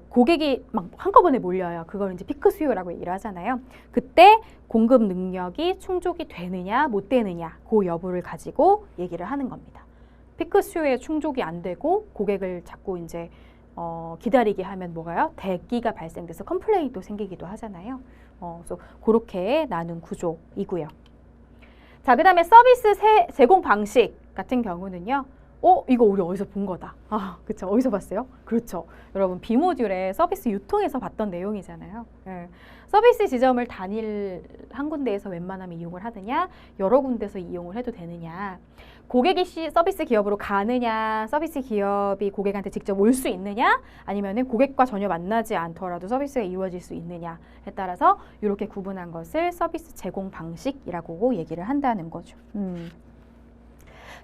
고객이 막 한꺼번에 몰려요. 그걸 이제 피크 수요라고 얘기를 하잖아요. 그때 공급 능력이 충족이 되느냐 못 되느냐 그 여부를 가지고 얘기를 하는 겁니다. 피크 수요에 충족이 안 되고 고객을 자꾸 이제 기다리게 하면 뭐가요? 대기가 발생돼서 컴플레인도 생기기도 하잖아요. 그래서 그렇게 나눈 구조이고요. 자, 그 다음에 서비스 제공 방식 같은 경우는요. 이거 우리 어디서 본 거다. 그쵸. 어디서 봤어요? 그렇죠. 여러분, B모듈에 서비스 유통에서 봤던 내용이잖아요. 예. 서비스 지점을 단일 한 군데에서 웬만하면 이용을 하느냐, 여러 군데서 이용을 해도 되느냐, 고객이 서비스 기업으로 가느냐, 서비스 기업이 고객한테 직접 올 수 있느냐, 아니면은 고객과 전혀 만나지 않더라도 서비스가 이루어질 수 있느냐에 따라서 이렇게 구분한 것을 서비스 제공 방식이라고 얘기를 한다는 거죠.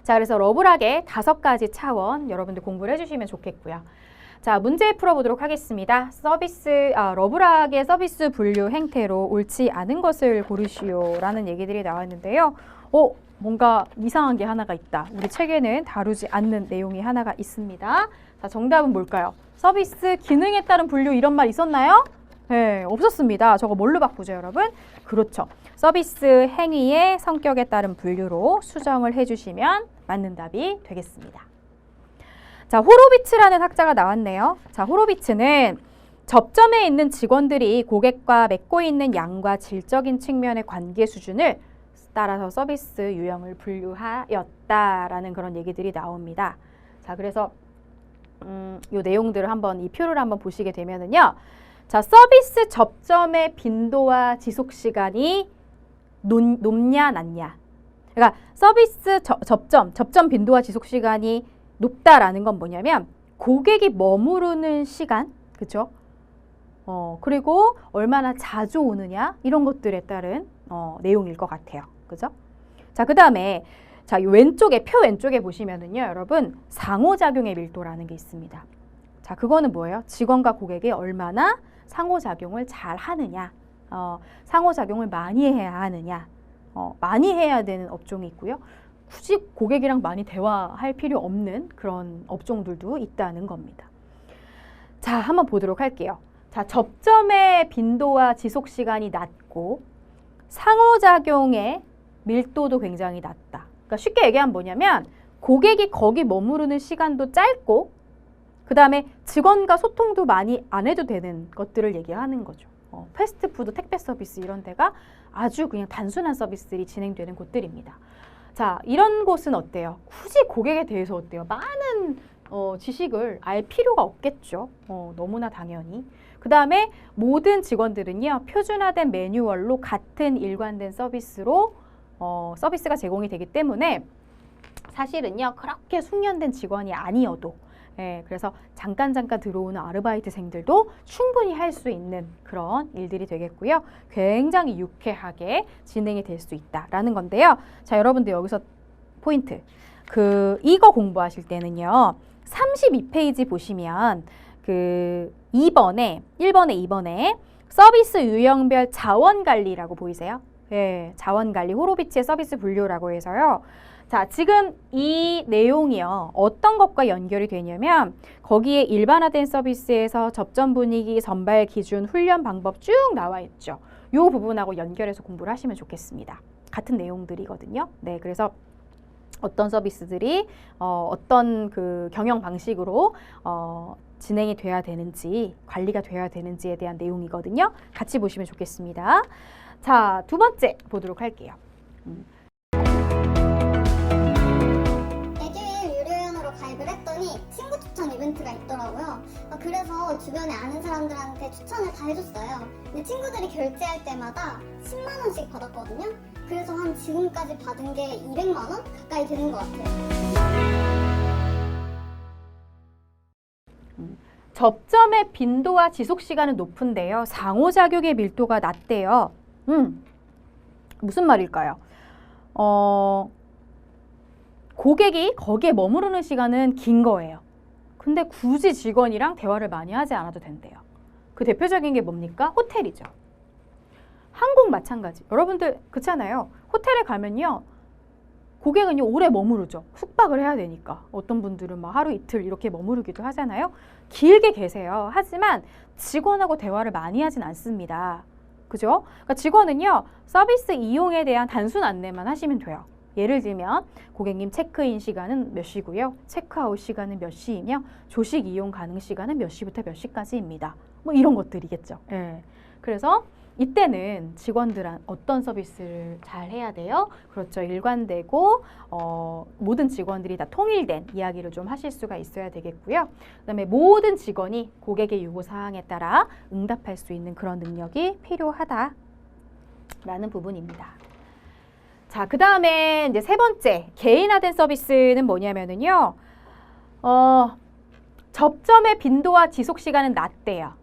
자, 그래서 러블하게 5가지 차원 여러분들 공부를 해주시면 좋겠고요. 자, 문제 풀어보도록 하겠습니다. 러블하게 서비스 분류 행태로 옳지 않은 것을 고르시오라는 얘기들이 나왔는데요. 뭔가 이상한 게 하나가 있다. 우리 책에는 다루지 않는 내용이 하나가 있습니다. 자, 정답은 뭘까요? 서비스 기능에 따른 분류 이런 말 있었나요? 네, 없었습니다. 저거 뭘로 바꾸죠, 여러분? 그렇죠. 서비스 행위의 성격에 따른 분류로 수정을 해주시면 맞는 답이 되겠습니다. 자, 호로비츠라는 학자가 나왔네요. 자, 호로비츠는 접점에 있는 직원들이 고객과 맺고 있는 양과 질적인 측면의 관계 수준을 따라서 서비스 유형을 분류하였다라는 그런 얘기들이 나옵니다. 자, 그래서 이 내용들을 한번 이 표를 한번 보시게 되면은요. 자, 서비스 접점의 빈도와 지속 시간이 높냐 낮냐. 그러니까 서비스 접점 빈도와 지속 시간이 높다라는 건 뭐냐면 고객이 머무르는 시간, 그렇죠? 그리고 얼마나 자주 오느냐 이런 것들에 따른 내용일 것 같아요. 그죠? 자, 그 다음에 자, 이 표 왼쪽에 보시면은요, 여러분 상호작용의 밀도라는 게 있습니다. 자, 그거는 뭐예요? 직원과 고객이 얼마나 상호작용을 잘 하느냐, 상호작용을 많이 해야 하느냐, 많이 해야 되는 업종이 있고요. 굳이 고객이랑 많이 대화할 필요 없는 그런 업종들도 있다는 겁니다. 자, 한번 보도록 할게요. 자, 접점의 빈도와 지속 시간이 낮고 상호작용의 밀도도 굉장히 낮다. 그러니까 쉽게 얘기하면 뭐냐면 고객이 거기 머무르는 시간도 짧고 그 다음에 직원과 소통도 많이 안 해도 되는 것들을 얘기하는 거죠. 패스트푸드, 택배 서비스 이런 데가 아주 그냥 단순한 서비스들이 진행되는 곳들입니다. 자, 이런 곳은 어때요? 굳이 고객에 대해서 어때요? 많은 지식을 알 필요가 없겠죠. 너무나 당연히. 그 다음에 모든 직원들은요, 표준화된 매뉴얼로 같은 일관된 서비스로 서비스가 제공이 되기 때문에 사실은요, 그렇게 숙련된 직원이 아니어도 그래서 잠깐 들어오는 아르바이트생들도 충분히 할 수 있는 그런 일들이 되겠고요. 굉장히 유쾌하게 진행이 될 수 있다라는 건데요. 자, 여러분들 여기서 포인트. 이거 공부하실 때는요. 32페이지 보시면 1번에 2번에 서비스 유형별 자원관리라고 보이세요? 네, 자원관리, 호로비치의 서비스 분류라고 해서요. 자, 지금 이 내용이요. 어떤 것과 연결이 되냐면 거기에 일반화된 서비스에서 접점 분위기, 선발 기준, 훈련 방법 쭉 나와 있죠. 이 부분하고 연결해서 공부를 하시면 좋겠습니다. 같은 내용들이거든요. 네, 그래서 어떤 서비스들이 어떤 경영 방식으로 진행이 돼야 되는지, 관리가 돼야 되는지에 대한 내용이거든요. 같이 보시면 좋겠습니다. 자, 두 번째 보도록 할게요. 가입을 했더니 친구 추천 이벤트가 있더라고요. 그래서 주변에 아는 사람들한테 추천을 다 해줬어요. 근데 친구들이 결제할 때마다 10만 원씩 받았거든요. 그래서 한 지금까지 받은 게 200만 원 가까이 되는 것 같아요. 접점의 빈도와 지속 시간은 높은데요. 상호작용의 밀도가 낮대요. 무슨 말일까요? 고객이 거기에 머무르는 시간은 긴 거예요. 근데 굳이 직원이랑 대화를 많이 하지 않아도 된대요. 그 대표적인 게 뭡니까? 호텔이죠. 항공 마찬가지. 여러분들 그렇잖아요. 호텔에 가면요. 고객은요 오래 머무르죠. 숙박을 해야 되니까. 어떤 분들은 막 하루 이틀 이렇게 머무르기도 하잖아요. 길게 계세요. 하지만 직원하고 대화를 많이 하진 않습니다. 그죠? 그러니까 직원은요 서비스 이용에 대한 단순 안내만 하시면 돼요. 예를 들면 고객님 체크인 시간은 몇 시고요. 체크아웃 시간은 몇 시이며 조식 이용 가능 시간은 몇 시부터 몇 시까지입니다. 뭐 이런 것들이겠죠. 예. 그래서 이때는 직원들은 어떤 서비스를 잘 해야 돼요? 그렇죠. 일관되고 모든 직원들이 다 통일된 이야기를 좀 하실 수가 있어야 되겠고요. 그다음에 모든 직원이 고객의 요구사항에 따라 응답할 수 있는 그런 능력이 필요하다라는 부분입니다. 자, 그 다음에 이제 세 번째 개인화된 서비스는 뭐냐면은요, 접점의 빈도와 지속 시간은 낮대요.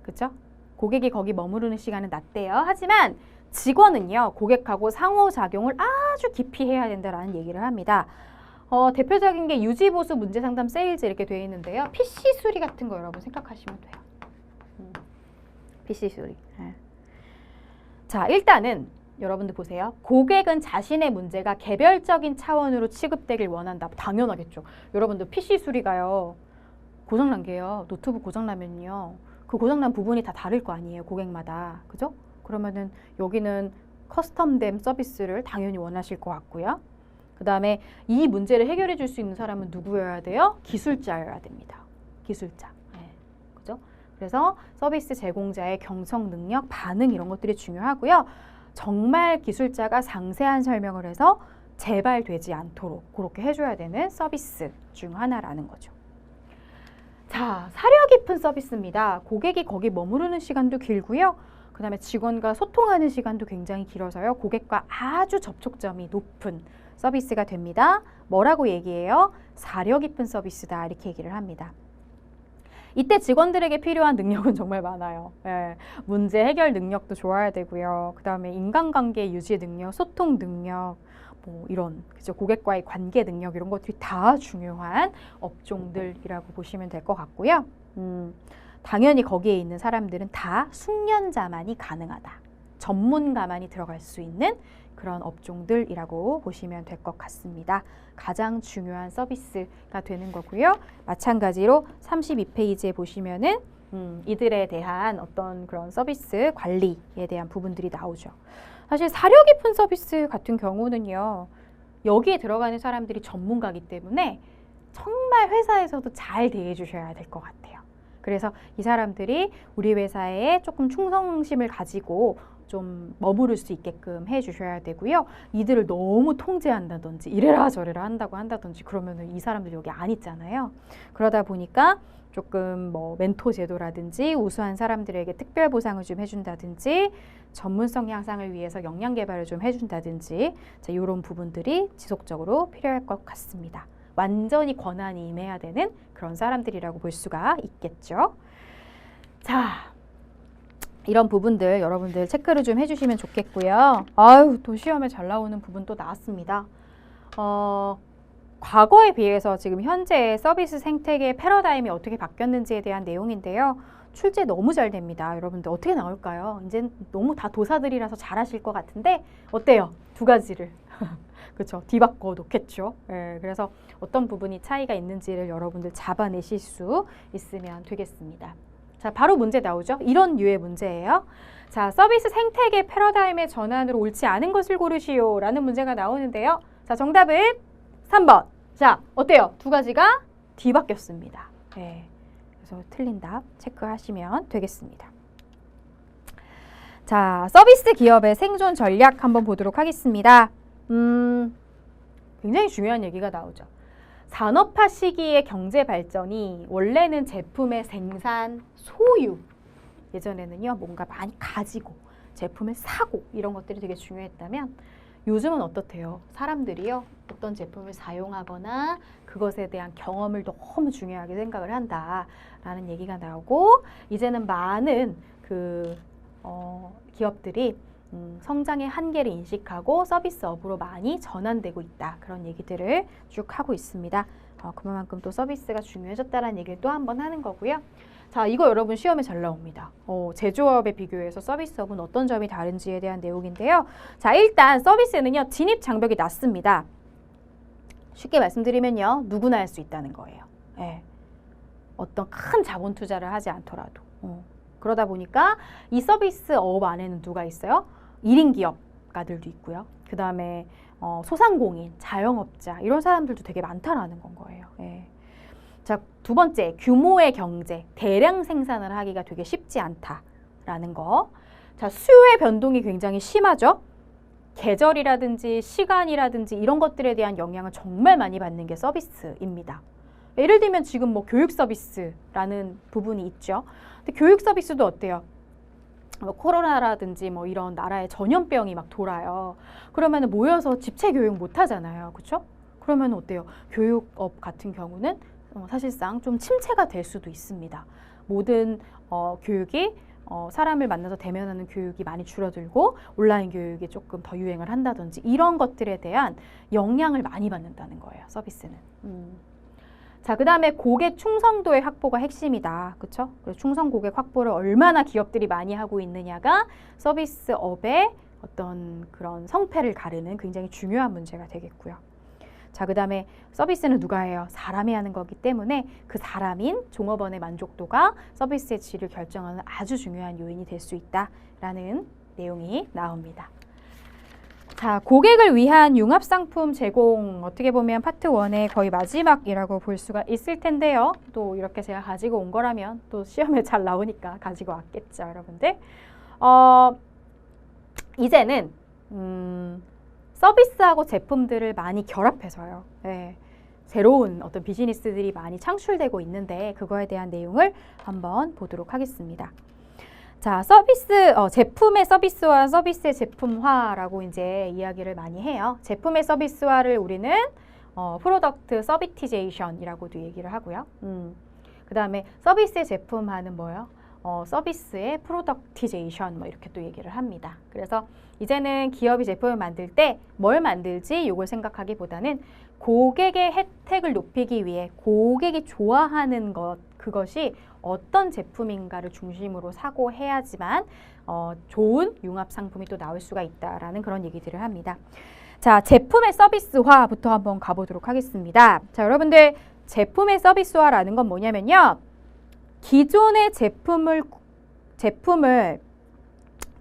그렇죠? 고객이 거기 머무르는 시간은 낮대요. 하지만 직원은요, 고객하고 상호작용을 아주 깊이 해야 된다라는 얘기를 합니다. 대표적인 게 유지보수 문제상담 세일즈 이렇게 되어 있는데요. PC 수리 같은 거 여러분 생각하시면 돼요. PC 수리. 네. 자, 일단은 여러분들 보세요. 고객은 자신의 문제가 개별적인 차원으로 취급되길 원한다. 당연하겠죠. 여러분들 PC 수리가요. 고장난 게요. 노트북 고장나면요. 그 고장난 부분이 다 다를 거 아니에요. 고객마다. 그죠? 그러면은 여기는 커스텀된 서비스를 당연히 원하실 것 같고요. 그 다음에 이 문제를 해결해 줄 수 있는 사람은 누구여야 돼요? 기술자여야 됩니다. 기술자. 네. 그죠? 그래서 서비스 제공자의 경청 능력, 반응 이런 것들이 중요하고요. 정말 기술자가 상세한 설명을 해서 재발되지 않도록 그렇게 해줘야 되는 서비스 중 하나라는 거죠. 자, 사려 깊은 서비스입니다. 고객이 거기 머무르는 시간도 길고요. 그 다음에 직원과 소통하는 시간도 굉장히 길어서요. 고객과 아주 접촉점이 높은 서비스가 됩니다. 뭐라고 얘기해요? 사려 깊은 서비스다 이렇게 얘기를 합니다. 이때 직원들에게 필요한 능력은 정말 많아요. 예, 문제 해결 능력도 좋아야 되고요. 그 다음에 인간관계 유지 능력, 소통 능력, 뭐 이런 그죠? 고객과의 관계 능력 이런 것들이 다 중요한 업종들이라고 보시면 될 것 같고요. 당연히 거기에 있는 사람들은 다 숙련자만이 가능하다. 전문가만이 들어갈 수 있는 그런 업종들이라고 보시면 될 것 같습니다. 가장 중요한 서비스가 되는 거고요. 마찬가지로 32페이지에 보시면은 이들에 대한 어떤 그런 서비스 관리에 대한 부분들이 나오죠. 사실 사려 깊은 서비스 같은 경우는요. 여기에 들어가는 사람들이 전문가이기 때문에 정말 회사에서도 잘 대해 주셔야 될 것 같아요. 그래서 이 사람들이 우리 회사에 조금 충성심을 가지고 좀 머무를 수 있게끔 해 주셔야 되고요. 이들을 너무 통제한다든지 이래라 저래라 한다든지 그러면은 이 사람들 여기 안 있잖아요. 그러다 보니까 조금 뭐 멘토 제도라든지 우수한 사람들에게 특별 보상을 좀 해준다든지 전문성 향상을 위해서 역량 개발을 좀 해준다든지 자, 이런 부분들이 지속적으로 필요할 것 같습니다. 완전히 권한이 임해야 되는 그런 사람들이라고 볼 수가 있겠죠. 자, 이런 부분들 여러분들 체크를 좀 해주시면 좋겠고요. 아유, 또 시험에 잘 나오는 부분 또 나왔습니다. 과거에 비해서 지금 현재 서비스 생태계 패러다임이 어떻게 바뀌었는지에 대한 내용인데요. 출제 너무 잘 됩니다. 여러분들 어떻게 나올까요? 이제 너무 다 도사들이라서 잘하실 것 같은데 어때요? 두 가지를 그렇죠. 뒤바꿔 놓겠죠. 예, 그래서 어떤 부분이 차이가 있는지를 여러분들 잡아내실 수 있으면 되겠습니다. 자, 바로 문제 나오죠. 이런 류의 문제예요. 자, 서비스 생태계 패러다임의 전환으로 옳지 않은 것을 고르시오 라는 문제가 나오는데요. 자, 정답은 3번. 자, 어때요? 두 가지가 뒤바뀌었습니다. 네. 그래서 틀린 답 체크하시면 되겠습니다. 자, 서비스 기업의 생존 전략 한번 보도록 하겠습니다. 굉장히 중요한 얘기가 나오죠. 산업화 시기의 경제 발전이 원래는 제품의 생산, 소유, 예전에는요 뭔가 많이 가지고 제품을 사고 이런 것들이 되게 중요했다면 요즘은 어떻대요? 사람들이요 어떤 제품을 사용하거나 그것에 대한 경험을 너무 중요하게 생각을 한다라는 얘기가 나오고 이제는 많은 기업들이 성장의 한계를 인식하고 서비스업으로 많이 전환되고 있다. 그런 얘기들을 쭉 하고 있습니다. 그만큼 또 서비스가 중요해졌다는 얘기를 또 한 번 하는 거고요. 자, 이거 여러분 시험에 잘 나옵니다. 제조업에 비교해서 서비스업은 어떤 점이 다른지에 대한 내용인데요. 자, 일단 서비스는요. 진입 장벽이 낮습니다. 쉽게 말씀드리면요. 누구나 할 수 있다는 거예요. 예. 어떤 큰 자본 투자를 하지 않더라도. 그러다 보니까 이 서비스업 안에는 누가 있어요? 1인 기업가들도 있고요. 그 다음에 소상공인, 자영업자 이런 사람들도 되게 많다라는 건 거예요. 예. 자, 두 번째, 규모의 경제, 대량 생산을 하기가 되게 쉽지 않다라는 거. 자, 수요의 변동이 굉장히 심하죠. 계절이라든지 시간이라든지 이런 것들에 대한 영향을 정말 많이 받는 게 서비스입니다. 예를 들면 지금 뭐 교육 서비스라는 부분이 있죠. 근데 교육 서비스도 어때요? 코로나라든지 뭐 이런 나라에 전염병이 막 돌아요. 그러면 모여서 집체 교육 못 하잖아요. 그렇죠? 그러면 어때요? 교육업 같은 경우는 사실상 좀 침체가 될 수도 있습니다. 모든 교육이 사람을 만나서 대면하는 교육이 많이 줄어들고 온라인 교육이 조금 더 유행을 한다든지 이런 것들에 대한 영향을 많이 받는다는 거예요. 서비스는. 자, 그 다음에 고객 충성도의 확보가 핵심이다. 그렇죠? 그래서 충성 고객 확보를 얼마나 기업들이 많이 하고 있느냐가 서비스업의 어떤 그런 성패를 가르는 굉장히 중요한 문제가 되겠고요. 자, 그 다음에 서비스는 누가 해요? 사람이 하는 거기 때문에 그 사람인 종업원의 만족도가 서비스의 질을 결정하는 아주 중요한 요인이 될 수 있다라는 내용이 나옵니다. 자, 고객을 위한 융합상품 제공 어떻게 보면 파트 1의 거의 마지막이라고 볼 수가 있을 텐데요. 또 이렇게 제가 가지고 온 거라면 또 시험에 잘 나오니까 가지고 왔겠죠, 여러분들. 이제는 서비스하고 제품들을 많이 결합해서요. 네, 새로운 어떤 비즈니스들이 많이 창출되고 있는데 그거에 대한 내용을 한번 보도록 하겠습니다. 자, 제품의 서비스와 서비스의 제품화라고 이제 이야기를 많이 해요. 제품의 서비스화를 우리는 프로덕트 서비티제이션이라고도 얘기를 하고요. 그 다음에 서비스의 제품화는 뭐예요? 서비스의 프로덕티제이션 뭐 이렇게 또 얘기를 합니다. 그래서 이제는 기업이 제품을 만들 때 뭘 만들지 이걸 생각하기보다는 고객의 혜택을 높이기 위해 고객이 좋아하는 그것이 어떤 제품인가를 중심으로 사고 해야지만 좋은 융합 상품이 또 나올 수가 있다라는 그런 얘기들을 합니다. 자, 제품의 서비스화부터 한번 가보도록 하겠습니다. 자, 여러분들 제품의 서비스화라는 건 뭐냐면요. 기존의 제품을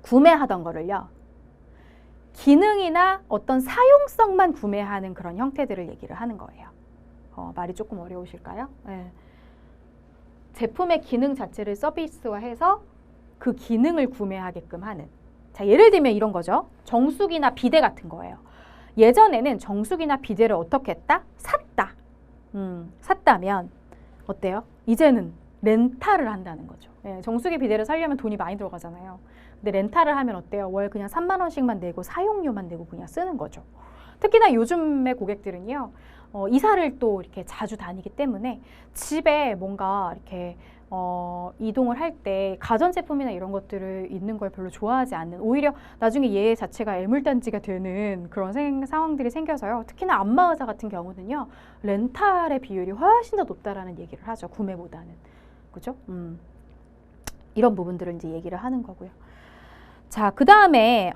구매하던 거를요. 기능이나 어떤 사용성만 구매하는 그런 형태들을 얘기를 하는 거예요. 말이 조금 어려우실까요? 네. 제품의 기능 자체를 서비스화해서 그 기능을 구매하게끔 하는. 자, 예를 들면 이런 거죠. 정수기나 비데 같은 거예요. 예전에는 정수기나 비데를 어떻게 했다? 샀다. 샀다면 어때요? 이제는 렌탈을 한다는 거죠. 예, 정수기 비데를 사려면 돈이 많이 들어가잖아요. 근데 렌탈을 하면 어때요? 월 그냥 3만 원씩만 내고 사용료만 내고 그냥 쓰는 거죠. 특히나 요즘의 고객들은요. 이사를 또 이렇게 자주 다니기 때문에 집에 뭔가 이렇게 이동을 할 때 가전제품이나 이런 것들을 있는 걸 별로 좋아하지 않는, 오히려 나중에 얘 자체가 애물단지가 되는 그런 상황들이 생겨서요. 특히나 안마의자 같은 경우는요. 렌탈의 비율이 훨씬 더 높다라는 얘기를 하죠. 구매보다는. 그죠? 이런 부분들을 이제 얘기를 하는 거고요. 자, 그 다음에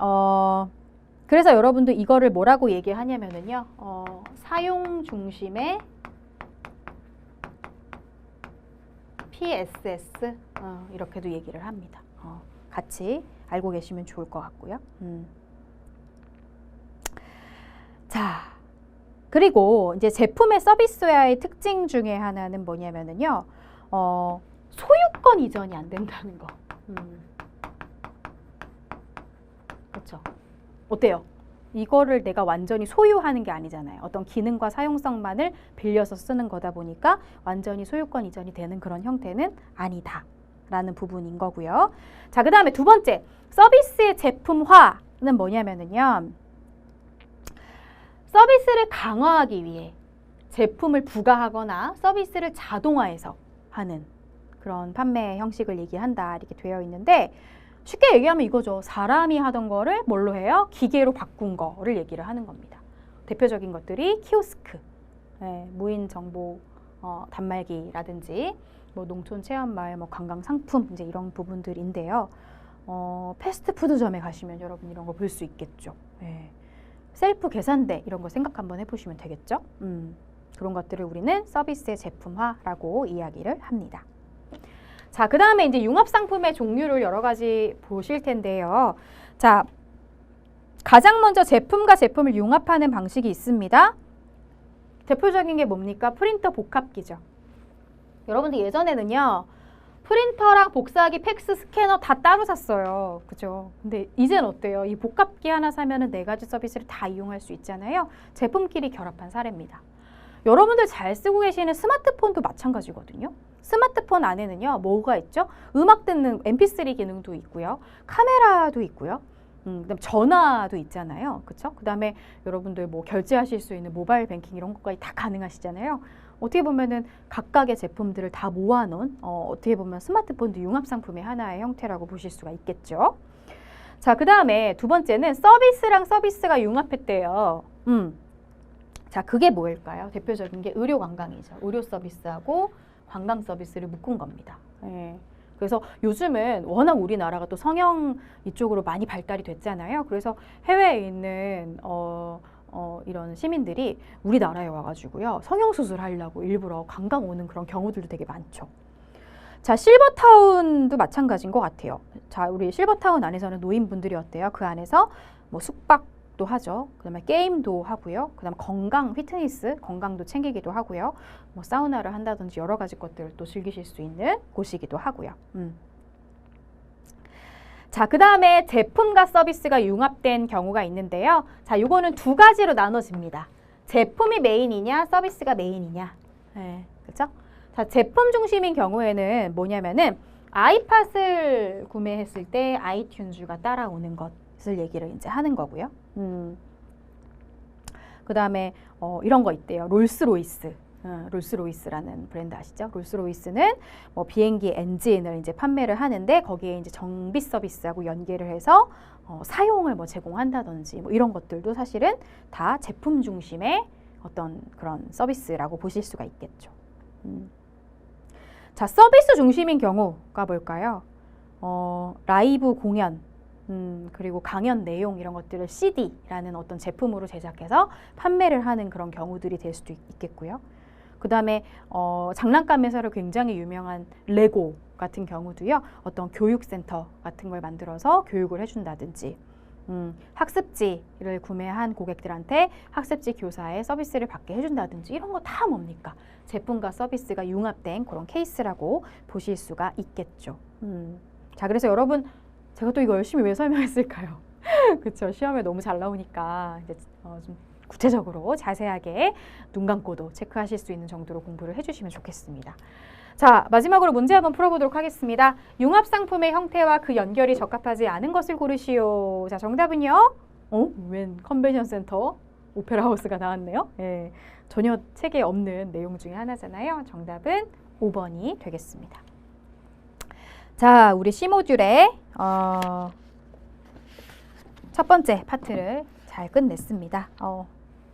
그래서 여러분들 이거를 뭐라고 얘기하냐면은요. 사용 중심의 PSS 이렇게도 얘기를 합니다. 같이 알고 계시면 좋을 것 같고요. 자, 그리고 이제 제품의 서비스화의 특징 중에 하나는 뭐냐면은요. 소유권 이전이 안 된다는 거. 그렇죠. 어때요? 이거를 내가 완전히 소유하는 게 아니잖아요. 어떤 기능과 사용성만을 빌려서 쓰는 거다 보니까 완전히 소유권 이전이 되는 그런 형태는 아니다라는 부분인 거고요. 자, 그 다음에 두 번째, 서비스의 제품화는 뭐냐면은요. 서비스를 강화하기 위해 제품을 부가하거나 서비스를 자동화해서 하는 그런 판매 형식을 얘기한다 이렇게 되어 있는데, 쉽게 얘기하면 이거죠. 사람이 하던 거를 뭘로 해요? 기계로 바꾼 거를 얘기를 하는 겁니다. 대표적인 것들이 키오스크, 무인 정보 단말기라든지 뭐 농촌 체험마을, 뭐 관광 상품 이제 이런 부분들인데요. 패스트푸드점에 가시면 여러분 이런 거 볼 수 있겠죠. 셀프 계산대 이런 거 생각 한번 해보시면 되겠죠. 그런 것들을 우리는 서비스의 제품화라고 이야기를 합니다. 자, 그 다음에 이제 융합상품의 종류를 여러 가지 보실 텐데요. 자, 가장 먼저 제품과 제품을 융합하는 방식이 있습니다. 대표적인 게 뭡니까? 프린터 복합기죠. 여러분들 예전에는요. 프린터랑 복사기, 팩스, 스캐너 다 따로 샀어요. 그죠? 근데 이젠 어때요? 이 복합기 하나 사면은 4가지 서비스를 다 이용할 수 있잖아요. 제품끼리 결합한 사례입니다. 여러분들 잘 쓰고 계시는 스마트폰도 마찬가지거든요. 스마트폰 안에는요, 뭐가 있죠? 음악 듣는 MP3 기능도 있고요. 카메라도 있고요. 그다음에 전화도 있잖아요. 그렇죠? 그다음에 여러분들 뭐 결제하실 수 있는 모바일 뱅킹 이런 것까지 다 가능하시잖아요. 어떻게 보면은 각각의 제품들을 다 모아놓은 어떻게 보면 스마트폰도 융합 상품의 하나의 형태라고 보실 수가 있겠죠. 자, 그다음에 두 번째는 서비스랑 서비스가 융합했대요. 자, 그게 뭐일까요? 대표적인 게 의료 관광이죠. 의료 서비스하고 관광 서비스를 묶은 겁니다. 그래서 요즘은 워낙 우리나라가 또 성형 이쪽으로 많이 발달이 됐잖아요. 그래서 해외에 있는 이런 시민들이 우리나라에 와가지고요. 성형수술 하려고 일부러 관광 오는 그런 경우들도 되게 많죠. 자, 실버타운도 마찬가지인 것 같아요. 자, 우리 실버타운 안에서는 노인분들이 어때요? 그 안에서 뭐 숙박도 하죠. 그 다음에 게임도 하고요. 그 다음에 건강, 피트니스, 건강도 챙기기도 하고요. 뭐 사우나를 한다든지 여러 가지 것들을 또 즐기실 수 있는 곳이기도 하고요. 자, 그 다음에 제품과 서비스가 융합된 경우가 있는데요. 자, 요거는 두 가지로 나눠집니다. 제품이 메인이냐, 서비스가 메인이냐. 그렇죠? 자, 제품 중심인 경우에는 뭐냐면은 아이팟을 구매했을 때 아이튠즈가 따라오는 것을 얘기를 이제 하는 거고요. 그 다음에 이런 거 있대요. 롤스로이스. 롤스로이스라는 브랜드 아시죠? 롤스로이스는 뭐 비행기 엔진을 이제 판매를 하는데 거기에 이제 정비 서비스하고 연계를 해서 사용을 뭐 제공한다든지 뭐 이런 것들도 사실은 다 제품 중심의 어떤 그런 서비스라고 보실 수가 있겠죠. 자, 서비스 중심인 경우가 뭘까요? 라이브 공연, 그리고 강연 내용 이런 것들을 CD라는 어떤 제품으로 제작해서 판매를 하는 그런 경우들이 될 수도 있겠고요. 그 다음에 장난감에서 굉장히 유명한 레고 같은 경우도요. 어떤 교육센터 같은 걸 만들어서 교육을 해준다든지 학습지를 구매한 고객들한테 학습지 교사의 서비스를 받게 해준다든지 이런 거 다 뭡니까? 제품과 서비스가 융합된 그런 케이스라고 보실 수가 있겠죠. 자, 그래서 여러분 제가 또 이거 열심히 왜 설명했을까요? 그렇죠. 시험에 너무 잘 나오니까 이제 좀 구체적으로 자세하게 눈 감고도 체크하실 수 있는 정도로 공부를 해주시면 좋겠습니다. 자, 마지막으로 문제 한번 풀어보도록 하겠습니다. 융합상품의 형태와 그 연결이 적합하지 않은 것을 고르시오. 자, 정답은요? 웬 컨벤션 센터 오페라 하우스가 나왔네요. 예, 전혀 책에 없는 내용 중에 하나잖아요. 정답은 5번이 되겠습니다. 자, 우리 C모듈의 첫 번째 파트를 잘 끝냈습니다.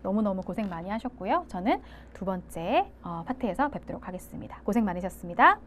너무너무 고생 많이 하셨고요. 저는 두 번째 파트에서 뵙도록 하겠습니다. 고생 많으셨습니다.